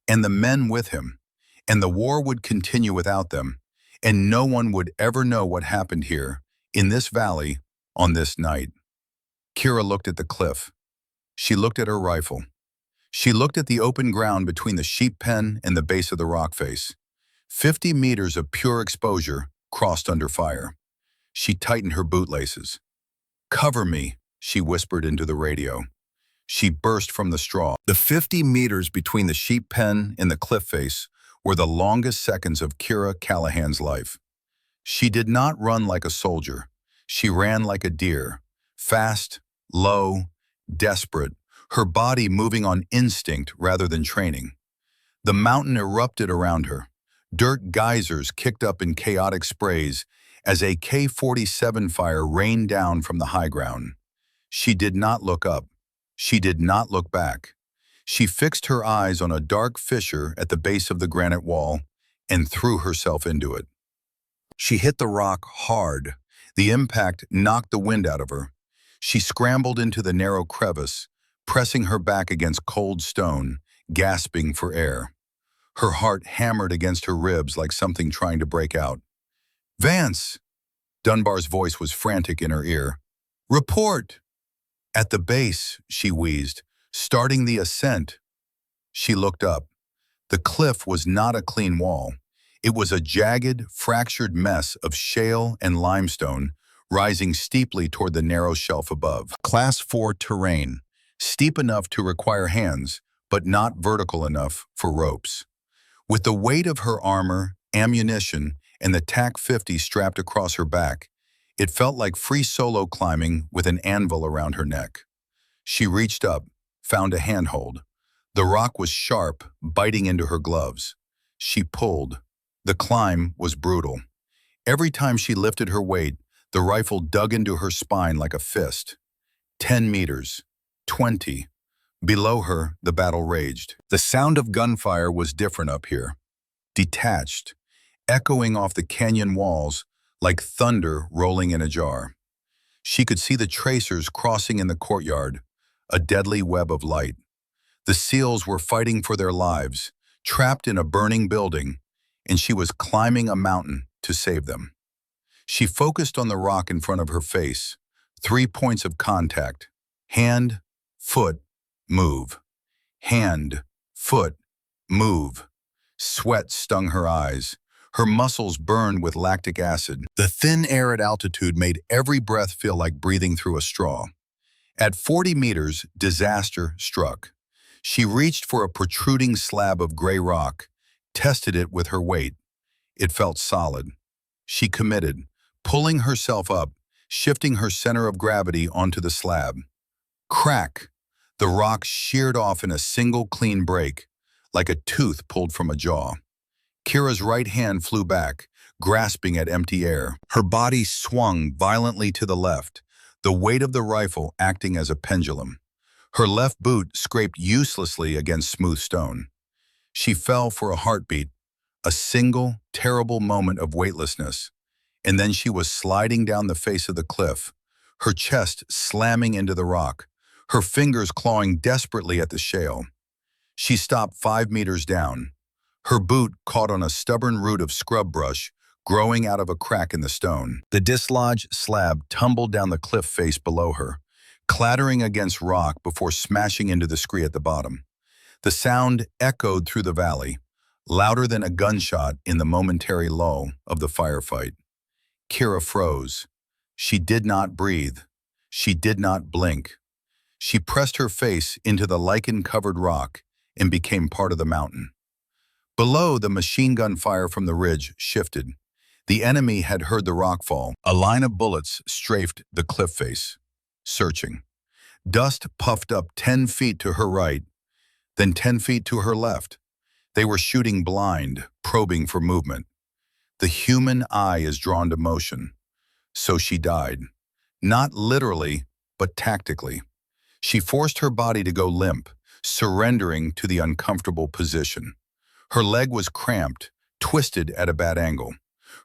And the men with him. And the war would continue without them. And no one would ever know what happened here, in this valley, on this night. Kira looked at the cliff. She looked at her rifle. She looked at the open ground between the sheep pen and the base of the rock face. 50 meters of pure exposure crossed under fire. She tightened her bootlaces. Cover me, she whispered into the radio. She burst from the straw. The 50 meters between the sheep pen and the cliff face were the longest seconds of Kira Callahan's life. She did not run like a soldier. She ran like a deer, fast, low, desperate, her body moving on instinct rather than training. The mountain erupted around her. Dirt geysers kicked up in chaotic sprays as a K-47 fire rained down from the high ground. She did not look up. She did not look back. She fixed her eyes on a dark fissure at the base of the granite wall and threw herself into it. She hit the rock hard. The impact knocked the wind out of her. She scrambled into the narrow crevice, pressing her back against cold stone, gasping for air. Her heart hammered against her ribs like something trying to break out. Vance! Dunbar's voice was frantic in her ear. Report! At the base, she wheezed, starting the ascent. She looked up. The cliff was not a clean wall. It was a jagged, fractured mess of shale and limestone, rising steeply toward the narrow shelf above. Class 4 terrain, steep enough to require hands, but not vertical enough for ropes. With the weight of her armor, ammunition, and the TAC-50 strapped across her back, it felt like free solo climbing with an anvil around her neck. She reached up, found a handhold. The rock was sharp, biting into her gloves. She pulled. The climb was brutal. Every time she lifted her weight, the rifle dug into her spine like a fist. 10 meters. 20. Below her, the battle raged. The sound of gunfire was different up here. Detached, echoing off the canyon walls like thunder rolling in a jar. She could see the tracers crossing in the courtyard, a deadly web of light. The SEALs were fighting for their lives, trapped in a burning building, and she was climbing a mountain to save them. She focused on the rock in front of her face. 3 points of contact. Hand, foot, move. Hand, foot, move. Sweat stung her eyes. Her muscles burned with lactic acid. The thin air at altitude made every breath feel like breathing through a straw. At 40 meters, disaster struck. She reached for a protruding slab of gray rock, tested it with her weight. It felt solid. She committed, pulling herself up, shifting her center of gravity onto the slab. Crack! The rock sheared off in a single clean break, like a tooth pulled from a jaw. Kira's right hand flew back, grasping at empty air. Her body swung violently to the left, the weight of the rifle acting as a pendulum. Her left boot scraped uselessly against smooth stone. She fell for a heartbeat, a single, terrible moment of weightlessness, and then she was sliding down the face of the cliff, her chest slamming into the rock, her fingers clawing desperately at the shale. She stopped 5 meters down. Her boot caught on a stubborn root of scrub brush growing out of a crack in the stone. The dislodged slab tumbled down the cliff face below her, clattering against rock before smashing into the scree at the bottom. The sound echoed through the valley, louder than a gunshot in the momentary lull of the firefight. Kira froze. She did not breathe. She did not blink. She pressed her face into the lichen-covered rock and became part of the mountain. Below, the machine gun fire from the ridge shifted. The enemy had heard the rock fall. A line of bullets strafed the cliff face, searching. Dust puffed up 10 feet to her right, then 10 feet to her left. They were shooting blind, probing for movement. The human eye is drawn to motion. So she died. Not literally, but tactically. She forced her body to go limp, surrendering to the uncomfortable position. Her leg was cramped, twisted at a bad angle.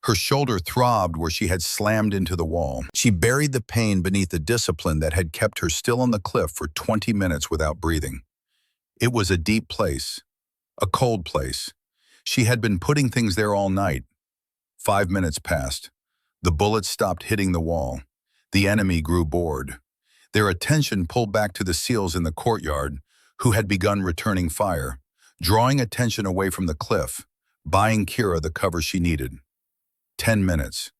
Her shoulder throbbed where she had slammed into the wall. She buried the pain beneath the discipline that had kept her still on the cliff for 20 minutes without breathing. It was a deep place, a cold place. She had been putting things there all night. 5 minutes passed. The bullets stopped hitting the wall. The enemy grew bored. Their attention pulled back to the SEALs in the courtyard, who had begun returning fire, drawing attention away from the cliff, buying Kira the cover she needed. 10 minutes.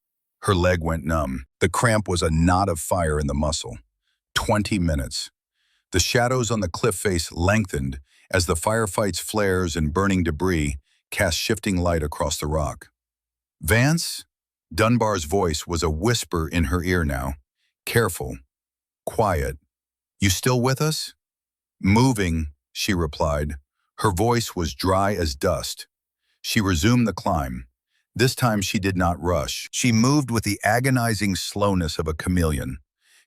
Her leg went numb. The cramp was a knot of fire in the muscle. 20 minutes. The shadows on the cliff face lengthened as the firefight's flares and burning debris cast shifting light across the rock. Vance? Dunbar's voice was a whisper in her ear now. Careful. Quiet. You still with us? Moving, she replied. Her voice was dry as dust. She resumed the climb. This time she did not rush. She moved with the agonizing slowness of a chameleon,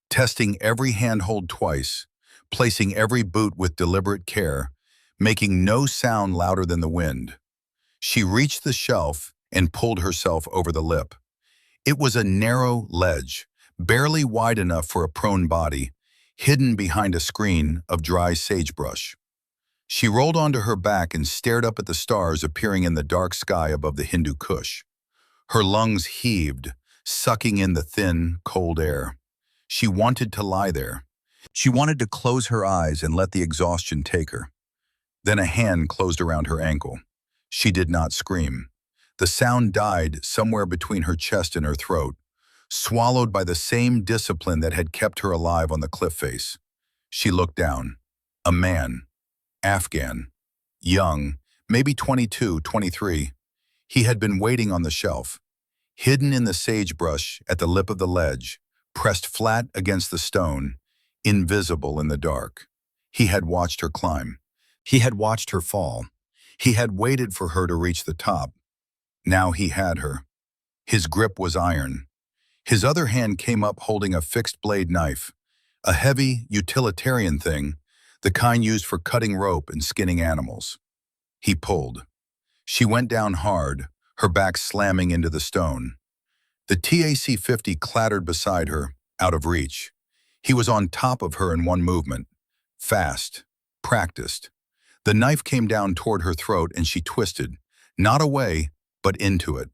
testing every handhold twice, placing every boot with deliberate care, making no sound louder than the wind. She reached the shelf and pulled herself over the lip. It was a narrow ledge, barely wide enough for a prone body, hidden behind a screen of dry sagebrush. She rolled onto her back and stared up at the stars appearing in the dark sky above the Hindu Kush. Her lungs heaved, sucking in the thin, cold air. She wanted to lie there. She wanted to close her eyes and let the exhaustion take her. Then a hand closed around her ankle. She did not scream. The sound died somewhere between her chest and her throat, swallowed by the same discipline that had kept her alive on the cliff face. She looked down. A man. Afghan. Young, maybe 22, 23. He had been waiting on the shelf, hidden in the sagebrush at the lip of the ledge, pressed flat against the stone, invisible in the dark. He had watched her climb. He had watched her fall. He had waited for her to reach the top. Now he had her. His grip was iron. His other hand came up holding a fixed-blade knife, a heavy, utilitarian thing, the kind used for cutting rope and skinning animals. He pulled. She went down hard, her back slamming into the stone. The TAC-50 clattered beside her, out of reach. He was on top of her in one movement. Fast. Practiced. The knife came down toward her throat and she twisted, not away, but into it.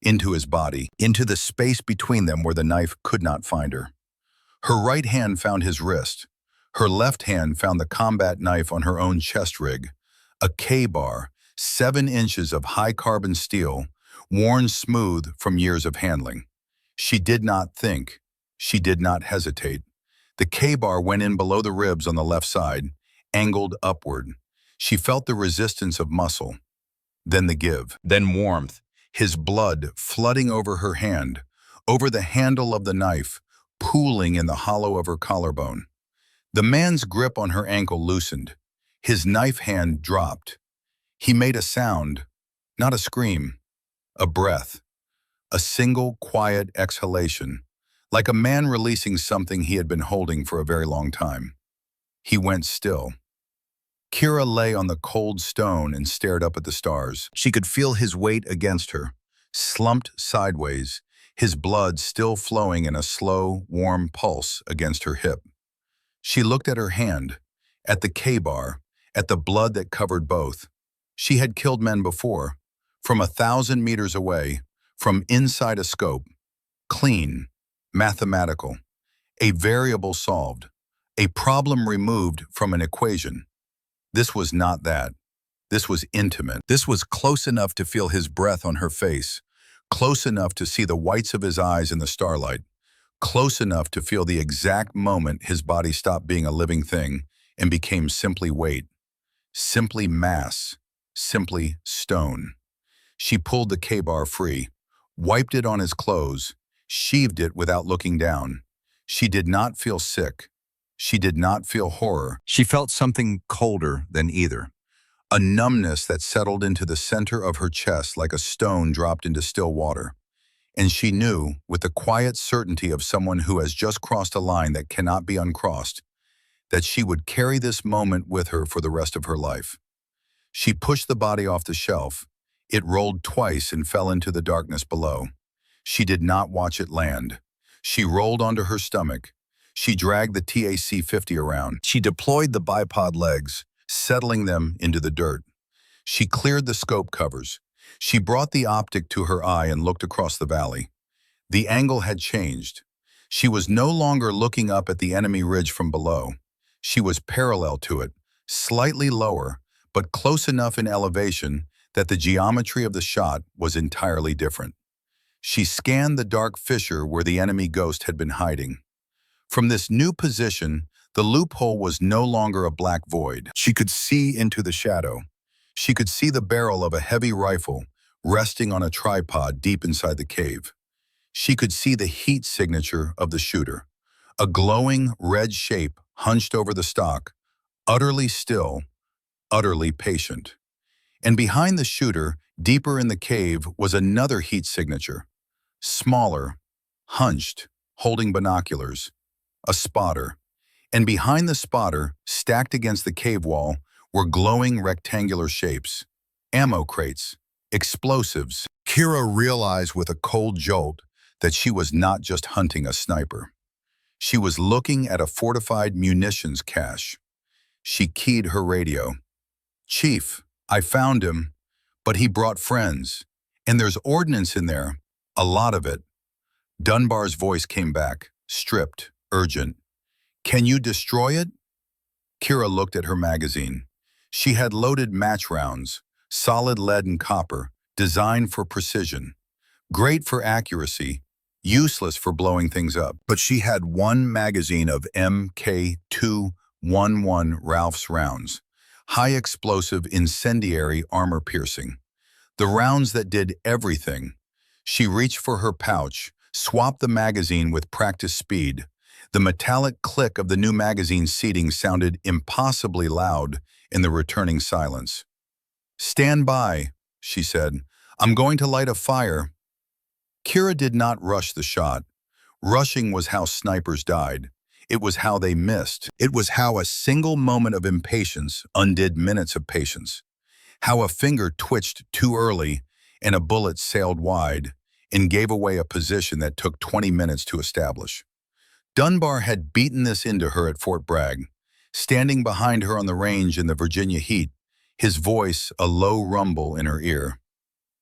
Into his body, into the space between them where the knife could not find her. Her right hand found his wrist. Her left hand found the combat knife on her own chest rig, a K-bar, 7 inches of high-carbon steel, worn smooth from years of handling. She did not think. She did not hesitate. The K-bar went in below the ribs on the left side, angled upward. She felt the resistance of muscle, then the give, then warmth, his blood flooding over her hand, over the handle of the knife, pooling in the hollow of her collarbone. The man's grip on her ankle loosened. His knife hand dropped. He made a sound, not a scream, a breath, a single quiet exhalation, like a man releasing something he had been holding for a very long time. He went still. Kira lay on the cold stone and stared up at the stars. She could feel his weight against her, slumped sideways, his blood still flowing in a slow, warm pulse against her hip. She looked at her hand, at the K-bar, at the blood that covered both. She had killed men before, from 1,000 meters away, from inside a scope, clean, mathematical, a variable solved, a problem removed from an equation. This was not that. This was intimate. This was close enough to feel his breath on her face, close enough to see the whites of his eyes in the starlight, close enough to feel the exact moment his body stopped being a living thing and became simply weight, simply mass, simply stone. She pulled the K-bar free, wiped it on his clothes, sheathed it without looking down. She did not feel sick. She did not feel horror. She felt something colder than either. A numbness that settled into the center of her chest like a stone dropped into still water. And she knew, with the quiet certainty of someone who has just crossed a line that cannot be uncrossed, that she would carry this moment with her for the rest of her life. She pushed the body off the shelf. It rolled twice and fell into the darkness below. She did not watch it land. She rolled onto her stomach. She dragged the TAC-50 around. She deployed the bipod legs, settling them into the dirt. She cleared the scope covers. She brought the optic to her eye and looked across the valley. The angle had changed. She was no longer looking up at the enemy ridge from below. She was parallel to it, slightly lower, but close enough in elevation that the geometry of the shot was entirely different. She scanned the dark fissure where the enemy ghost had been hiding. From this new position, the loophole was no longer a black void. She could see into the shadow. She could see the barrel of a heavy rifle resting on a tripod deep inside the cave. She could see the heat signature of the shooter, a glowing red shape hunched over the stock, utterly still, utterly patient. And behind the shooter, deeper in the cave, was another heat signature, smaller, hunched, holding binoculars, a spotter. And behind the spotter, stacked against the cave wall, were glowing rectangular shapes, ammo crates, explosives. Kira realized with a cold jolt that she was not just hunting a sniper. She was looking at a fortified munitions cache. She keyed her radio. "Chief, I found him, but he brought friends, and there's ordnance in there, a lot of it." Dunbar's voice came back, stripped, urgent. "Can you destroy it?" Kira looked at her magazine. She had loaded match rounds, solid lead and copper, designed for precision. Great for accuracy, useless for blowing things up. But she had one magazine of MK211 Ralph's rounds, high explosive, incendiary, armor-piercing. The rounds that did everything. She reached for her pouch, swapped the magazine with practice speed. The metallic click of the new magazine seating sounded impossibly loud in the returning silence. "Stand by," she said. "I'm going to light a fire." Kira did not rush the shot. Rushing was how snipers died. It was how they missed. It was how a single moment of impatience undid minutes of patience. How a finger twitched too early and a bullet sailed wide and gave away a position that took 20 minutes to establish. Dunbar had beaten this into her at Fort Bragg, standing behind her on the range in the Virginia heat, his voice a low rumble in her ear.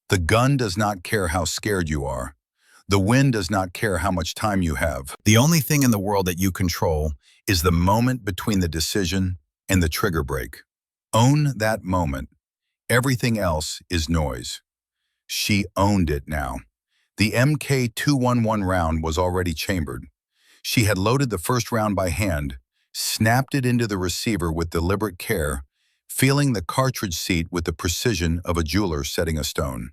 "The gun does not care how scared you are. The wind does not care how much time you have. The only thing in the world that you control is the moment between the decision and the trigger break. Own that moment. Everything else is noise." She owned it now. The MK211 round was already chambered. She had loaded the first round by hand, snapped it into the receiver with deliberate care, feeling the cartridge seat with the precision of a jeweler setting a stone.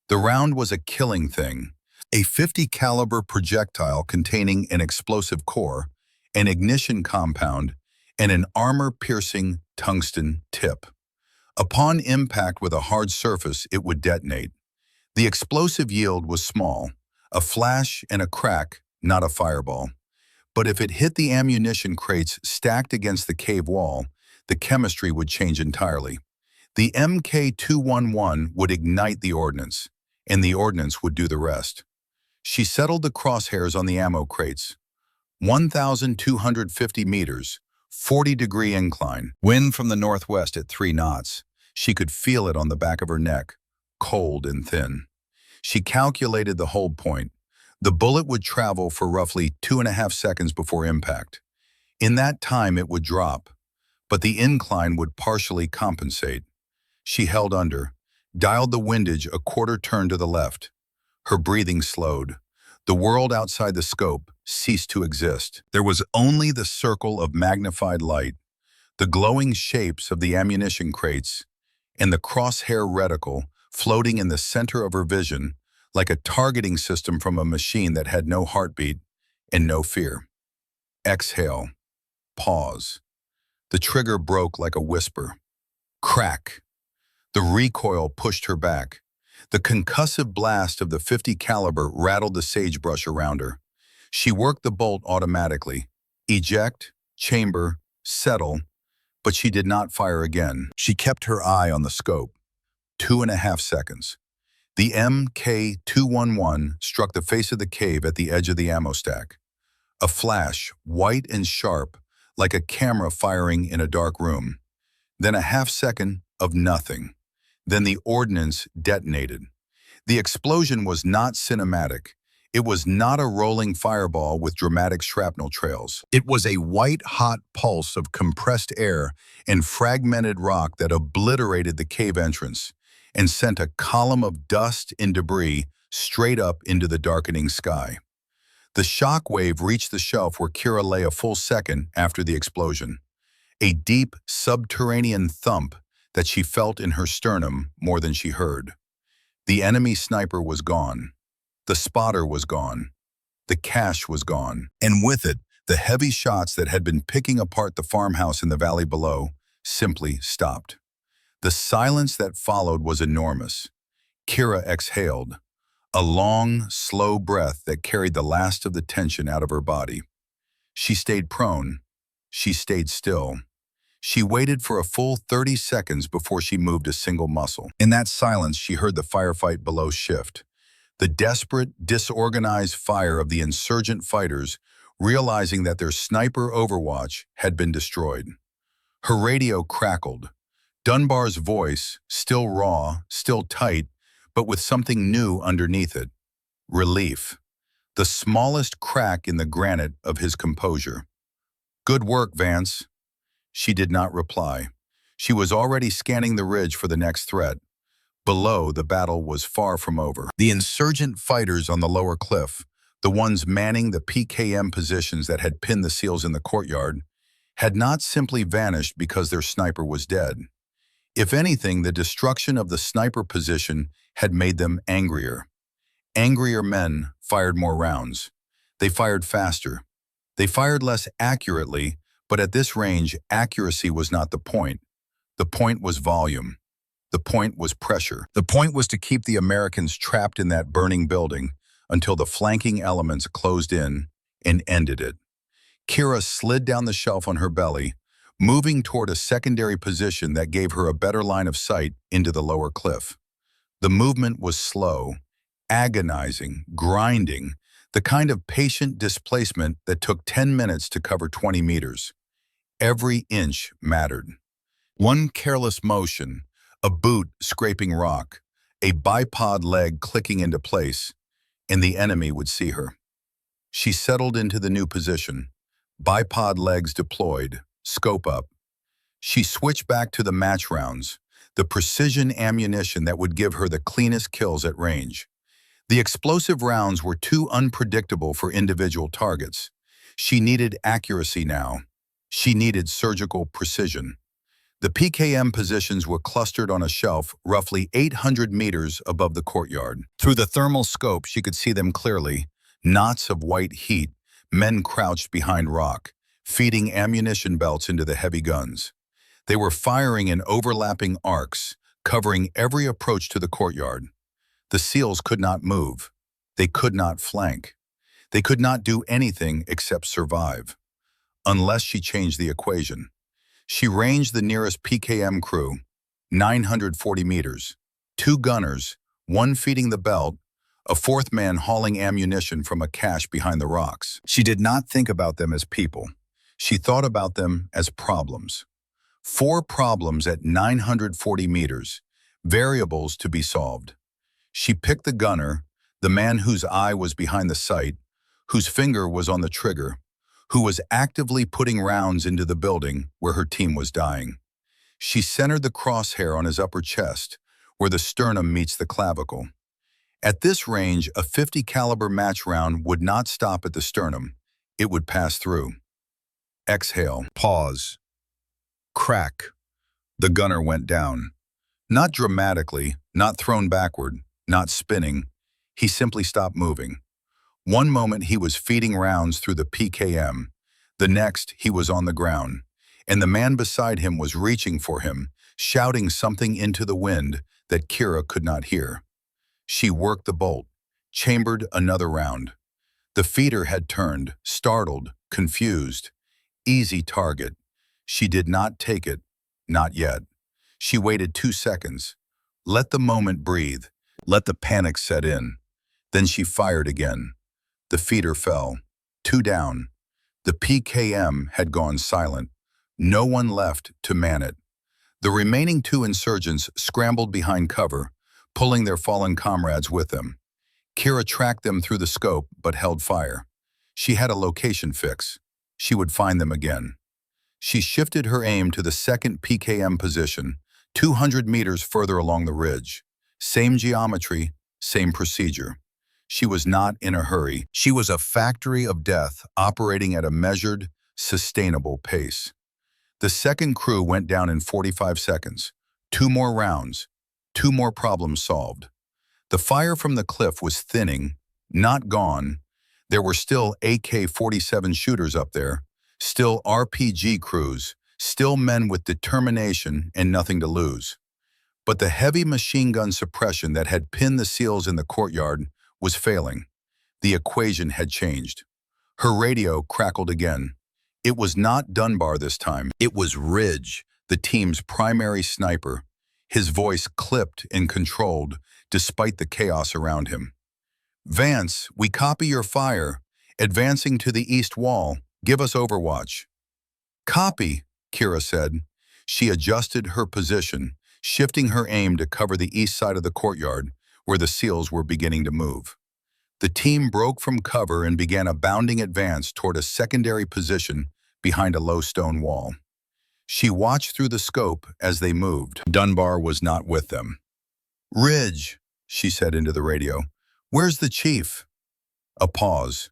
The round was a killing thing, a 50 caliber projectile containing an explosive core, an ignition compound, and an armor-piercing tungsten tip. Upon impact with a hard surface, it would detonate. The explosive yield was small, a flash and a crack, not a fireball. But if it hit the ammunition crates stacked against the cave wall, the chemistry would change entirely. The MK211 would ignite the ordnance, and the ordnance would do the rest. She settled the crosshairs on the ammo crates. 1,250 meters, 40-degree incline, wind from the northwest at 3 knots. She could feel it on the back of her neck, cold and thin. She calculated the hold point. The bullet would travel for roughly 2.5 seconds before impact. In that time, it would drop, but the incline would partially compensate. She held under, dialed the windage a quarter turn to the left. Her breathing slowed. The world outside the scope ceased to exist. There was only the circle of magnified light, the glowing shapes of the ammunition crates, and the crosshair reticle floating in the center of her vision like a targeting system from a machine that had no heartbeat and no fear. Exhale. Pause. The trigger broke like a whisper. Crack. The recoil pushed her back. The concussive blast of the 50 caliber rattled the sagebrush around her. She worked the bolt automatically. Eject, chamber, settle, but she did not fire again. She kept her eye on the scope. 2.5 seconds. The MK211 struck the face of the cave at the edge of the ammo stack. A flash, white and sharp, like a camera firing in a dark room. Then a half second of nothing. Then the ordnance detonated. The explosion was not cinematic. It was not a rolling fireball with dramatic shrapnel trails. It was a white-hot pulse of compressed air and fragmented rock that obliterated the cave entrance and sent a column of dust and debris straight up into the darkening sky. The shock wave reached the shelf where Kira lay a full second after the explosion. A deep, subterranean thump that she felt in her sternum more than she heard. The enemy sniper was gone. The spotter was gone. The cache was gone. And with it, the heavy shots that had been picking apart the farmhouse in the valley below simply stopped. The silence that followed was enormous. Kira exhaled, a long, slow breath that carried the last of the tension out of her body. She stayed prone. She stayed still. She waited for a full 30 seconds before she moved a single muscle. In that silence, she heard the firefight below shift. The desperate, disorganized fire of the insurgent fighters, realizing that their sniper overwatch had been destroyed. Her radio crackled. Dunbar's voice, still raw, still tight, but with something new underneath it. Relief. The smallest crack in the granite of his composure. "Good work, Vance." She did not reply. She was already scanning the ridge for the next threat. Below, the battle was far from over. The insurgent fighters on the lower cliff, the ones manning the PKM positions that had pinned the SEALs in the courtyard, had not simply vanished because their sniper was dead. If anything, the destruction of the sniper position had made them angrier. Angrier men fired more rounds. They fired faster. They fired less accurately, but at this range, accuracy was not the point. The point was volume. The point was pressure. The point was to keep the Americans trapped in that burning building until the flanking elements closed in and ended it. Kira slid down the shelf on her belly, moving toward a secondary position that gave her a better line of sight into the lower cliff. The movement was slow, agonizing, grinding, the kind of patient displacement that took 10 minutes to cover 20 meters. Every inch mattered. One careless motion, a boot scraping rock, a bipod leg clicking into place, and the enemy would see her. She settled into the new position, bipod legs deployed, scope up. She switched back to the match rounds, the precision ammunition that would give her the cleanest kills at range. The explosive rounds were too unpredictable for individual targets. She needed accuracy now. She needed surgical precision. The PKM positions were clustered on a shelf roughly 800 meters above the courtyard. Through the thermal scope, she could see them clearly. Knots of white heat, men crouched behind rock, feeding ammunition belts into the heavy guns. They were firing in overlapping arcs, covering every approach to the courtyard. The SEALs could not move. They could not flank. They could not do anything except survive. Unless she changed the equation. She ranged the nearest PKM crew, 940 meters, 2 gunners, 1 feeding the belt, a 4th man hauling ammunition from a cache behind the rocks. She did not think about them as people. She thought about them as problems. 4 problems at 940 meters, variables to be solved. She picked the gunner, the man whose eye was behind the sight, whose finger was on the trigger, who was actively putting rounds into the building where her team was dying. She centered the crosshair on his upper chest, where the sternum meets the clavicle. At this range, a .50 caliber match round would not stop at the sternum. It would pass through. Exhale. Pause. Crack. The gunner went down. Not dramatically, not thrown backward, not spinning. He simply stopped moving. One moment he was feeding rounds through the PKM. The next he was on the ground, and the man beside him was reaching for him, shouting something into the wind that Kira could not hear. She worked the bolt, chambered another round. The feeder had turned, startled, confused. Easy target. She did not take it, not yet. She waited 2 seconds. Let the moment breathe. Let the panic set in. Then she fired again. The feeder fell. 2 down. The PKM had gone silent. No one left to man it. The remaining 2 insurgents scrambled behind cover, pulling their fallen comrades with them. Kira tracked them through the scope, but held fire. She had a location fix. She would find them again. She shifted her aim to the 2nd PKM position, 200 meters further along the ridge. Same geometry, same procedure. She was not in a hurry. She was a factory of death operating at a measured, sustainable pace. The 2nd crew went down in 45 seconds. 2 more rounds. 2 more problems solved. The fire from the cliff was thinning, not gone. There were still AK-47 shooters up there, still RPG crews, still men with determination and nothing to lose. But the heavy machine gun suppression that had pinned the SEALs in the courtyard was failing. The equation had changed. Her radio crackled again. It was not Dunbar this time. It was Ridge, the team's primary sniper. His voice clipped and controlled, despite the chaos around him. Vance, we copy your fire. Advancing to the east wall. Give us overwatch. Copy, Kira said. She adjusted her position, shifting her aim to cover the east side of the courtyard, where the SEALs were beginning to move. The team broke from cover and began a bounding advance toward a secondary position behind a low stone wall. She watched through the scope as they moved. Dunbar was not with them. Ridge, she said into the radio. Where's the chief? A pause.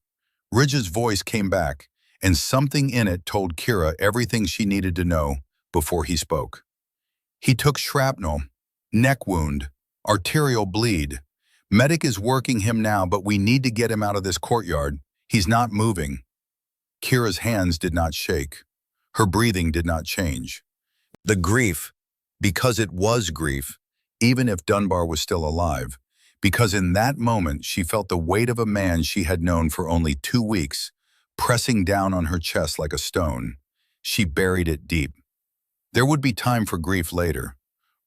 Ridge's voice came back, and something in it told Kira everything she needed to know before he spoke. He took shrapnel, neck wound, arterial bleed. Medic is working him now, but we need to get him out of this courtyard. He's not moving. Kira's hands did not shake. Her breathing did not change. The grief, because it was grief, even if Dunbar was still alive, because in that moment she felt the weight of a man she had known for only 2 weeks, pressing down on her chest like a stone. She buried it deep. There would be time for grief later.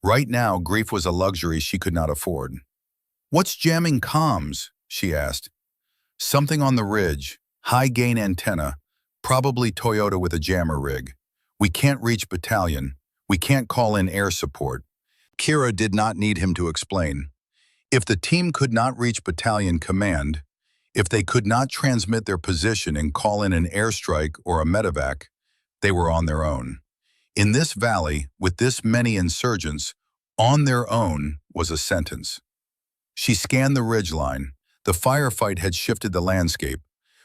Right now, grief was a luxury she could not afford. What's jamming comms? She asked. Something on the ridge, high-gain antenna, probably Toyota with a jammer rig. We can't reach battalion. We can't call in air support. Kira did not need him to explain. If the team could not reach battalion command, if they could not transmit their position and call in an airstrike or a medevac, they were on their own. In this valley, with this many insurgents, on their own was a sentence. She scanned the ridgeline. The firefight had shifted the landscape.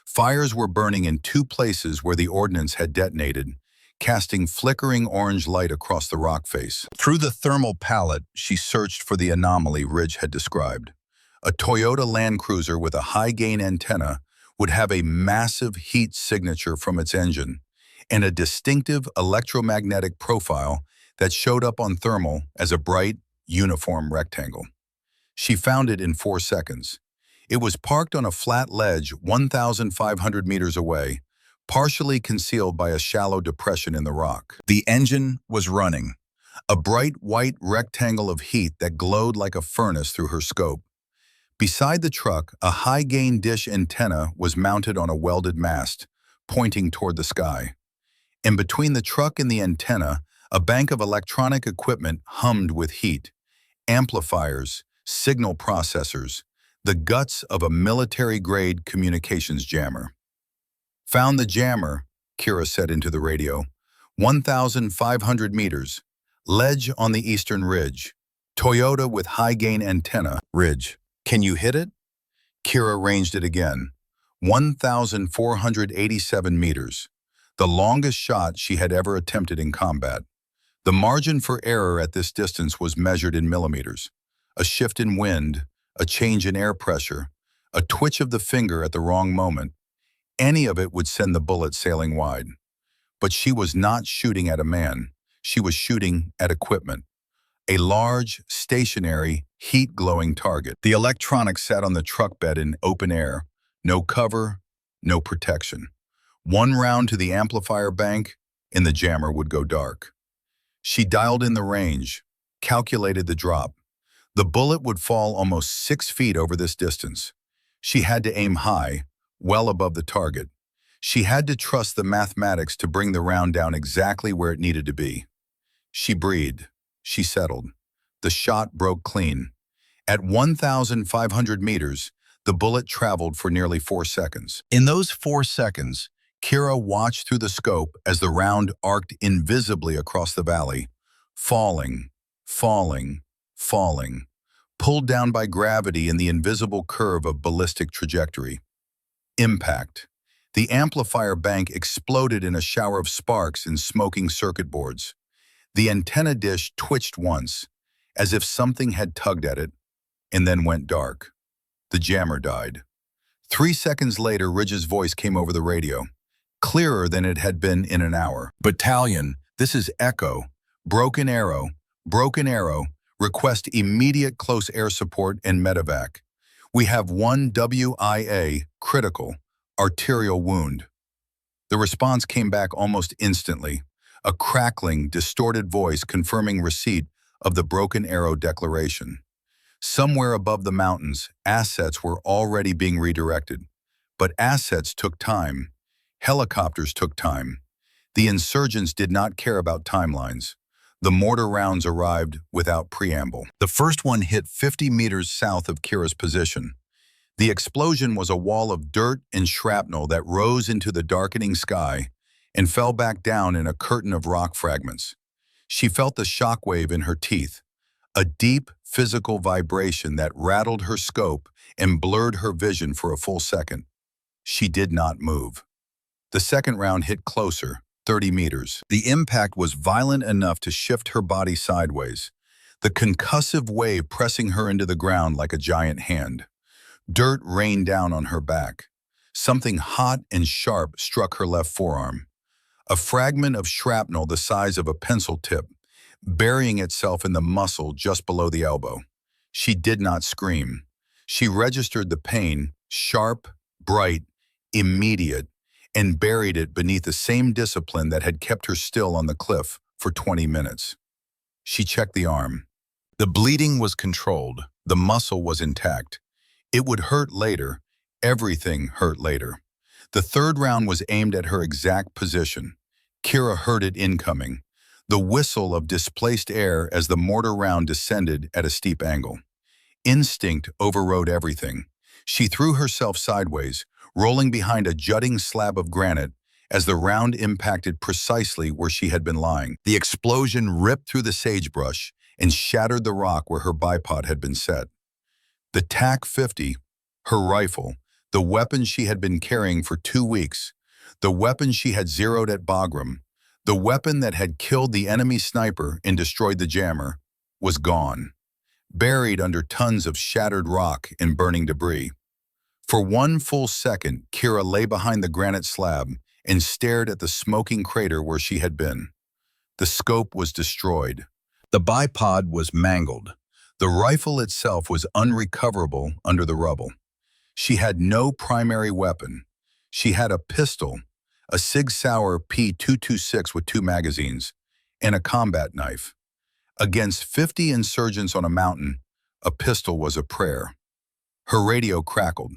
Fires were burning in two places where the ordnance had detonated, casting flickering orange light across the rock face. Through the thermal palette, she searched for the anomaly Ridge had described. A Toyota Land Cruiser with a high-gain antenna would have a massive heat signature from its engine and a distinctive electromagnetic profile that showed up on thermal as a bright, uniform rectangle. She found it in 4 seconds. It was parked on a flat ledge 1,500 meters away, partially concealed by a shallow depression in the rock. The engine was running, a bright white rectangle of heat that glowed like a furnace through her scope. Beside the truck, a high-gain dish antenna was mounted on a welded mast, pointing toward the sky. And between the truck and the antenna, a bank of electronic equipment hummed with heat. Amplifiers, signal processors, the guts of a military-grade communications jammer. "Found the jammer," Kira said into the radio. 1,500 meters. Ledge on the eastern ridge. Toyota with high-gain antenna. Ridge. "Can you hit it?" Kira ranged it again. 1,487 meters. The longest shot she had ever attempted in combat. The margin for error at this distance was measured in millimeters. A shift in wind, a change in air pressure, a twitch of the finger at the wrong moment, any of it would send the bullet sailing wide. But she was not shooting at a man. She was shooting at equipment. A large, stationary, heat-glowing target. The electronics sat on the truck bed in open air. No cover, no protection. One round to the amplifier bank, and the jammer would go dark. She dialed in the range, calculated the drop. The bullet would fall almost 6 feet over this distance. She had to aim high, well above the target. She had to trust the mathematics to bring the round down exactly where it needed to be. She breathed. She settled. The shot broke clean. At 1,500 meters, the bullet traveled for nearly 4 seconds. In those 4 seconds, Kira watched through the scope as the round arced invisibly across the valley, falling, falling, falling, pulled down by gravity in the invisible curve of ballistic trajectory. Impact. The amplifier bank exploded in a shower of sparks and smoking circuit boards. The antenna dish twitched once, as if something had tugged at it, and then went dark. The jammer died. 3 seconds later, Ridge's voice came over the radio, clearer than it had been in an hour. "Battalion, this is Echo. Broken Arrow. Request immediate close air support and medevac. We have one WIA, critical, arterial wound." The response came back almost instantly, a crackling, distorted voice confirming receipt of the Broken Arrow declaration. Somewhere above the mountains, assets were already being redirected. But assets took time. Helicopters took time. The insurgents did not care about timelines. The mortar rounds arrived without preamble. The first one hit 50 meters south of Kira's position. The explosion was a wall of dirt and shrapnel that rose into the darkening sky and fell back down in a curtain of rock fragments. She felt the shockwave in her teeth, a deep physical vibration that rattled her scope and blurred her vision for a full second. She did not move. The second round hit closer, 30 meters. The impact was violent enough to shift her body sideways, the concussive wave pressing her into the ground like a giant hand. Dirt rained down on her back. Something hot and sharp struck her left forearm. A fragment of shrapnel the size of a pencil tip, burying itself in the muscle just below the elbow. She did not scream. She registered the pain, sharp, bright, immediate, and buried it beneath the same discipline that had kept her still on the cliff for 20 minutes. She checked the arm. The bleeding was controlled. The muscle was intact. It would hurt later. Everything hurt later. The third round was aimed at her exact position. Kira heard it incoming, the whistle of displaced air as the mortar round descended at a steep angle. Instinct overrode everything. She threw herself sideways, rolling behind a jutting slab of granite as the round impacted precisely where she had been lying. The explosion ripped through the sagebrush and shattered the rock where her bipod had been set. The TAC-50, her rifle, The weapon she had been carrying for 2 weeks. The weapon she had zeroed at Bagram. The weapon that had killed the enemy sniper and destroyed the jammer was gone, buried under tons of shattered rock and burning debris. For one full second, Kira lay behind the granite slab and stared at the smoking crater where she had been. The scope was destroyed. The bipod was mangled. The rifle itself was unrecoverable under the rubble. She had no primary weapon. She had a pistol, a Sig Sauer P226 with 2 magazines, and a combat knife. Against 50 insurgents on a mountain, a pistol was a prayer. Her radio crackled.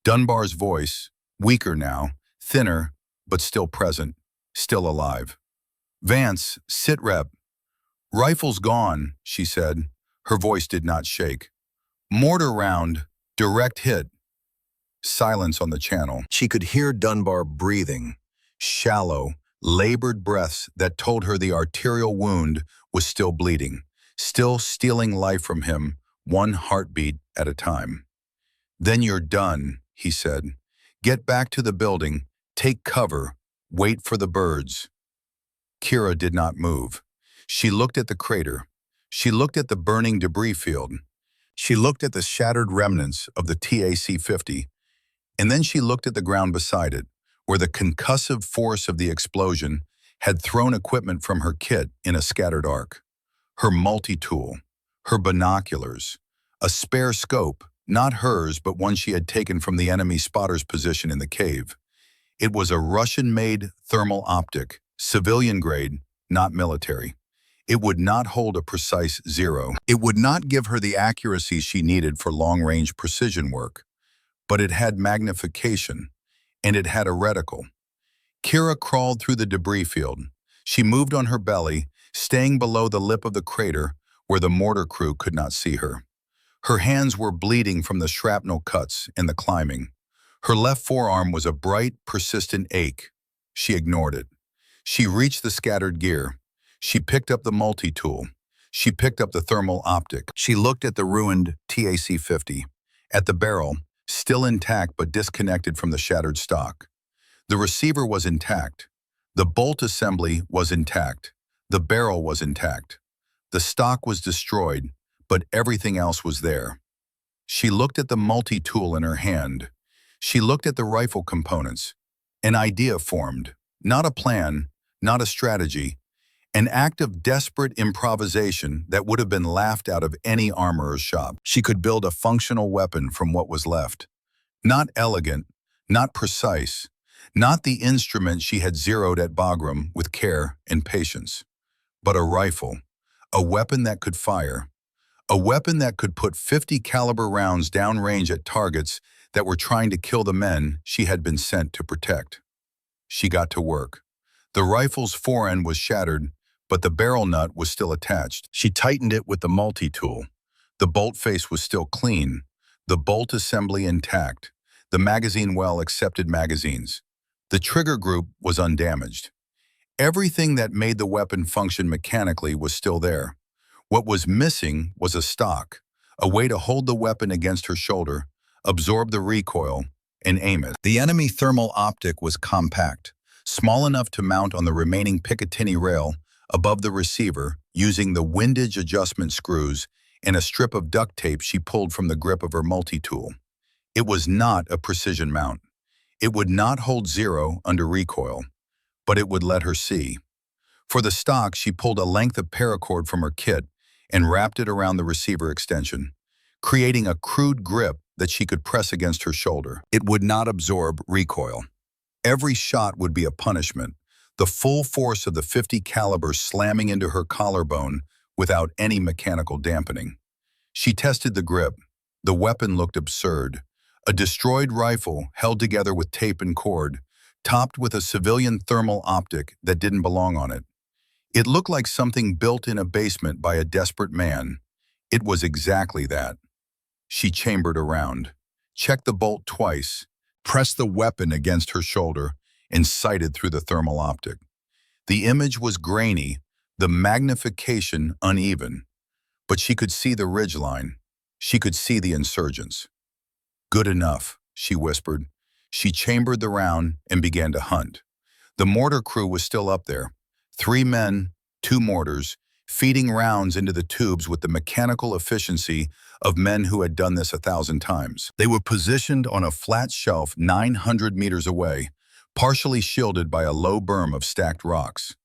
Dunbar's voice, weaker now, thinner, but still present, still alive. "Vance, sit rep." "Rifle's gone," she said. Her voice did not shake. "Mortar round, direct hit." Silence on the channel. She could hear Dunbar breathing, shallow, labored breaths that told her the arterial wound was still bleeding, still stealing life from him, one heartbeat at a time. "Then you're done," he said. "Get back to the building, take cover, wait for the birds." Kira did not move. She looked at the crater. She looked at the burning debris field. She looked at the shattered remnants of the TAC-50. And then she looked at the ground beside it, where the concussive force of the explosion had thrown equipment from her kit in a scattered arc. Her multi-tool, her binoculars, a spare scope, not hers but one she had taken from the enemy spotter's position in the cave. It was a Russian-made thermal optic, civilian grade, not military. It would not hold a precise zero. It would not give her the accuracy she needed for long-range precision work. But it had magnification, and it had a reticle. Kira crawled through the debris field. She moved on her belly, staying below the lip of the crater where the mortar crew could not see her. Her hands were bleeding from the shrapnel cuts and the climbing. Her left forearm was a bright, persistent ache. She ignored it. She reached the scattered gear. She picked up the multi-tool. She picked up the thermal optic. She looked at the ruined TAC-50, at the barrel, still intact but disconnected from the shattered stock. The receiver was intact. The bolt assembly was intact. The barrel was intact. The stock was destroyed, but everything else was there. She looked at the multi-tool in her hand. She looked at the rifle components. An idea formed, not a plan, not a strategy, an act of desperate improvisation that would have been laughed out of any armorer's shop. She could build a functional weapon from what was left. Not elegant, not precise, not the instrument she had zeroed at Bagram with care and patience, but a rifle, a weapon that could fire, a weapon that could put 50 caliber rounds downrange at targets that were trying to kill the men she had been sent to protect. She got to work. The rifle's forend was shattered, but the barrel nut was still attached. She tightened it with the multi-tool. The bolt face was still clean, the bolt assembly intact, the magazine well accepted magazines. The trigger group was undamaged. Everything that made the weapon function mechanically was still there. What was missing was a stock, a way to hold the weapon against her shoulder, absorb the recoil, and aim it. The enemy thermal optic was compact, small enough to mount on the remaining Picatinny rail above the receiver using the windage adjustment screws and a strip of duct tape she pulled from the grip of her multi-tool. It was not a precision mount. It would not hold zero under recoil, but it would let her see. For the stock, she pulled a length of paracord from her kit and wrapped it around the receiver extension, creating a crude grip that she could press against her shoulder. It would not absorb recoil. Every shot would be a punishment, the full force of the 50 caliber slamming into her collarbone without any mechanical dampening. She tested the grip. The weapon looked absurd. A destroyed rifle held together with tape and cord, topped with a civilian thermal optic that didn't belong on it. It looked like something built in a basement by a desperate man. It was exactly that. She chambered around, checked the bolt twice, pressed the weapon against her shoulder, and sighted through the thermal optic. The image was grainy, the magnification uneven, but she could see the ridgeline. She could see the insurgents. Good enough. she whispered. She chambered the round and began to hunt. The mortar crew was still up there. 3 men, 2 mortars, feeding rounds into the tubes with the mechanical efficiency of men who had done this 1,000 times. They were positioned on a flat shelf 900 meters away, partially shielded by a low berm of stacked rocks.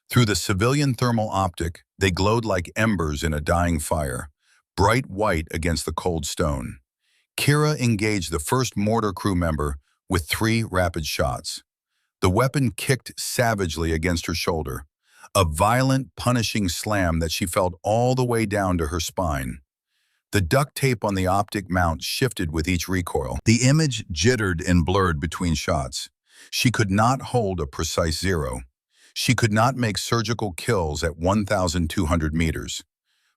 Through the civilian thermal optic, they glowed like embers in a dying fire, bright white against the cold stone. Kira engaged the first mortar crew member with 3 rapid shots. The weapon kicked savagely against her shoulder, a violent, punishing slam that she felt all the way down to her spine. The duct tape on the optic mount shifted with each recoil. The image jittered and blurred between shots. She could not hold a precise 0. She could not make surgical kills at 1,200 meters.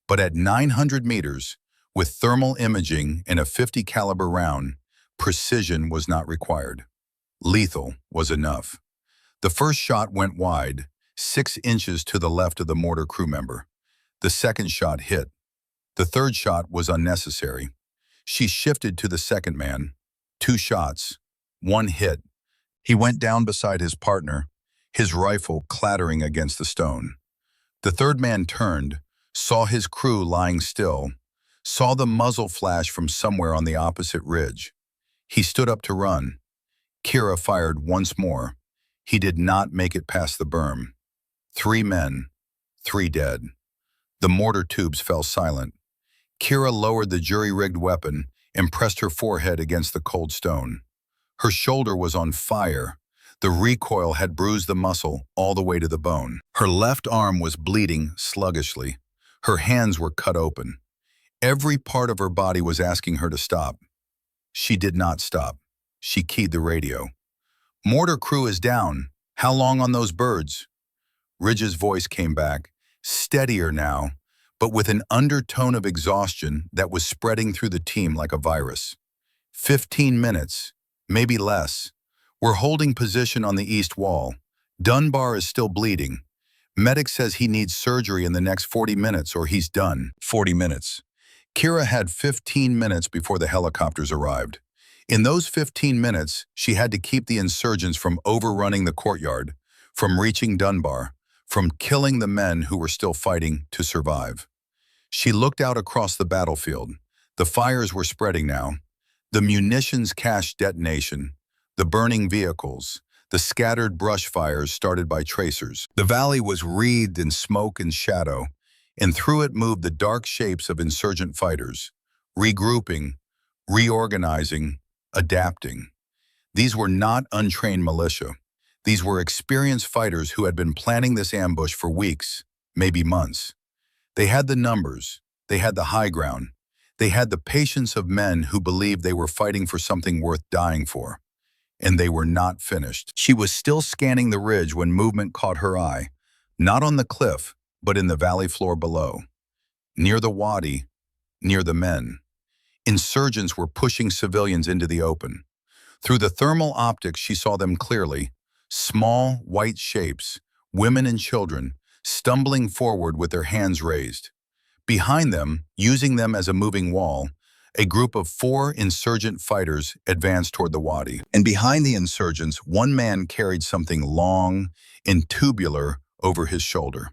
But at 900 meters, with thermal imaging and a .50 caliber round, precision was not required. Lethal was enough. The first shot went wide, 6 inches to the left of the mortar crew member. The second shot hit. The third shot was unnecessary. She shifted to the second man. 2 shots. 1 hit. He went down beside his partner, his rifle clattering against the stone. The third man turned, saw his crew lying still, saw the muzzle flash from somewhere on the opposite ridge. He stood up to run. Kira fired once more. He did not make it past the berm. 3 men, 3 dead. The mortar tubes fell silent. Kira lowered the jury-rigged weapon and pressed her forehead against the cold stone. Her shoulder was on fire. The recoil had bruised the muscle all the way to the bone. Her left arm was bleeding sluggishly. Her hands were cut open. Every part of her body was asking her to stop. She did not stop. She keyed the radio. "Mortar crew is down. How long on those birds?" Ridge's voice came back, steadier now, but with an undertone of exhaustion that was spreading through the team like a virus. 15 minutes, maybe less. We're holding position on the east wall. Dunbar is still bleeding. Medic says he needs surgery in the next 40 minutes or he's done. 40 minutes. Kira had 15 minutes before the helicopters arrived. In those 15 minutes, she had to keep the insurgents from overrunning the courtyard, from reaching Dunbar, from killing the men who were still fighting to survive. She looked out across the battlefield. The fires were spreading now. The munitions cache detonation, the burning vehicles, the scattered brush fires started by tracers. The valley was wreathed in smoke and shadow, and through it moved the dark shapes of insurgent fighters, regrouping, reorganizing, adapting. These were not untrained militia. These were experienced fighters who had been planning this ambush for weeks, maybe months. They had the numbers, they had the high ground, they had the patience of men who believed they were fighting for something worth dying for. And they were not finished. She was still scanning the ridge when movement caught her eye, not on the cliff, but in the valley floor below. Near the wadi, near the men. Insurgents were pushing civilians into the open. Through the thermal optics, she saw them clearly. Small, white shapes, women and children, stumbling forward with their hands raised. Behind them, using them as a moving wall, a group of 4 insurgent fighters advanced toward the wadi. And behind the insurgents, one man carried something long and tubular over his shoulder.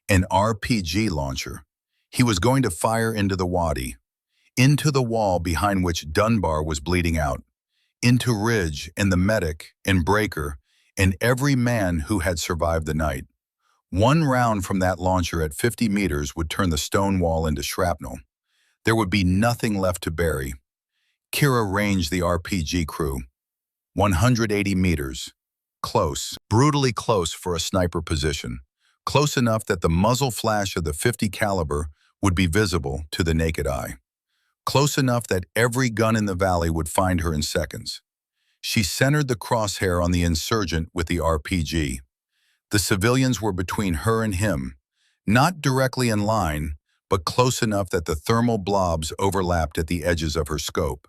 An RPG launcher. He was going to fire into the wadi, into the wall behind which Dunbar was bleeding out, into Ridge and the medic and Breaker and every man who had survived the night. One round from that launcher at 50 meters would turn the stone wall into shrapnel. There would be nothing left to bury. Kira ranged the RPG crew. 180 meters. Close, brutally close for a sniper position. Close enough that the muzzle flash of the .50 caliber would be visible to the naked eye. Close enough that every gun in the valley would find her in seconds. She centered the crosshair on the insurgent with the RPG. The civilians were between her and him, not directly in line, but close enough that the thermal blobs overlapped at the edges of her scope.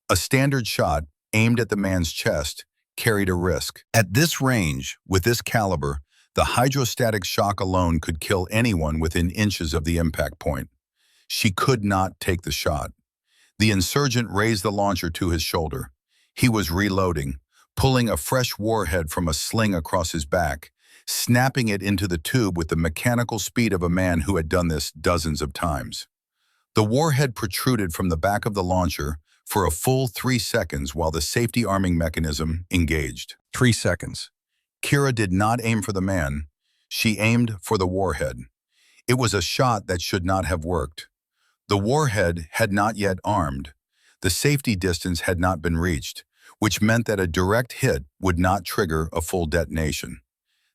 A standard shot, aimed at the man's chest, carried a risk. At this range, with this caliber, the hydrostatic shock alone could kill anyone within inches of the impact point. She could not take the shot. The insurgent raised the launcher to his shoulder. He was reloading, pulling a fresh warhead from a sling across his back, snapping it into the tube with the mechanical speed of a man who had done this dozens of times. The warhead protruded from the back of the launcher for a full 3 seconds while the safety arming mechanism engaged. 3 seconds. Kira did not aim for the man. She aimed for the warhead. It was a shot that should not have worked. The warhead had not yet armed. The safety distance had not been reached, which meant that a direct hit would not trigger a full detonation.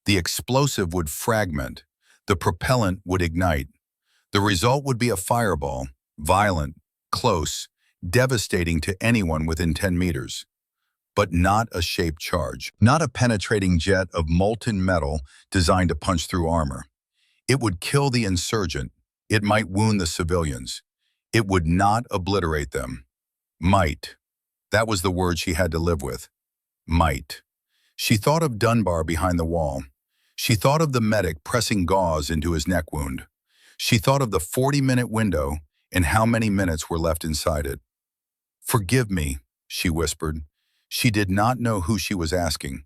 The explosive would fragment. The propellant would ignite. The result would be a fireball, violent, close, devastating to anyone within 10 meters. But not a shaped charge, not a penetrating jet of molten metal designed to punch through armor. It would kill the insurgent. It might wound the civilians. It would not obliterate them. Might. That was the word she had to live with. Might. She thought of Dunbar behind the wall. She thought of the medic pressing gauze into his neck wound. She thought of the 40-minute window and how many minutes were left inside it. "Forgive me," she whispered. She did not know who she was asking.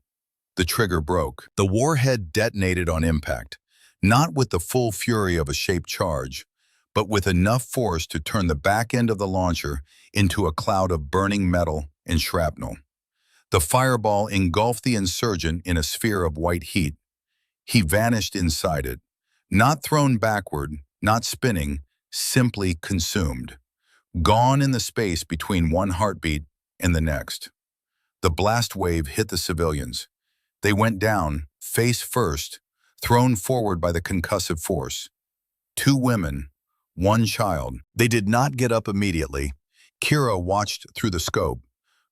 The trigger broke. The warhead detonated on impact, not with the full fury of a shaped charge, but with enough force to turn the back end of the launcher into a cloud of burning metal and shrapnel. The fireball engulfed the insurgent in a sphere of white heat. He vanished inside it, not thrown backward, not spinning, simply consumed, gone in the space between one heartbeat and the next. The blast wave hit the civilians. They went down, face first, thrown forward by the concussive force. 2 women, 1 child. They did not get up immediately. Kira watched through the scope.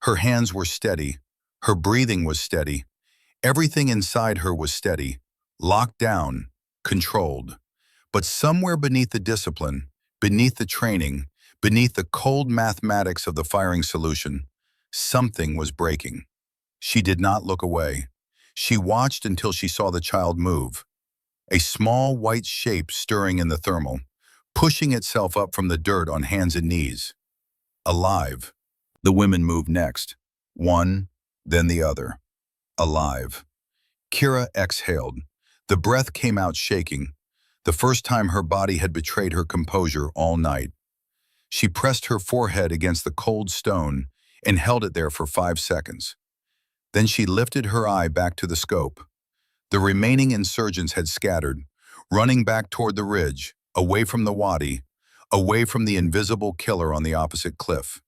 Her hands were steady. Her breathing was steady. Everything inside her was steady, locked down, controlled. But somewhere beneath the discipline, beneath the training, beneath the cold mathematics of the firing solution, something was breaking. She did not look away. She watched until she saw the child move. A small white shape stirring in the thermal, pushing itself up from the dirt on hands and knees. Alive. The women moved next. One, then the other. Alive. Kira exhaled. The breath came out shaking, the first time her body had betrayed her composure all night. She pressed her forehead against the cold stone and held it there for 5 seconds. Then she lifted her eye back to the scope. The remaining insurgents had scattered, running back toward the ridge, away from the wadi, away from the invisible killer on the opposite cliff.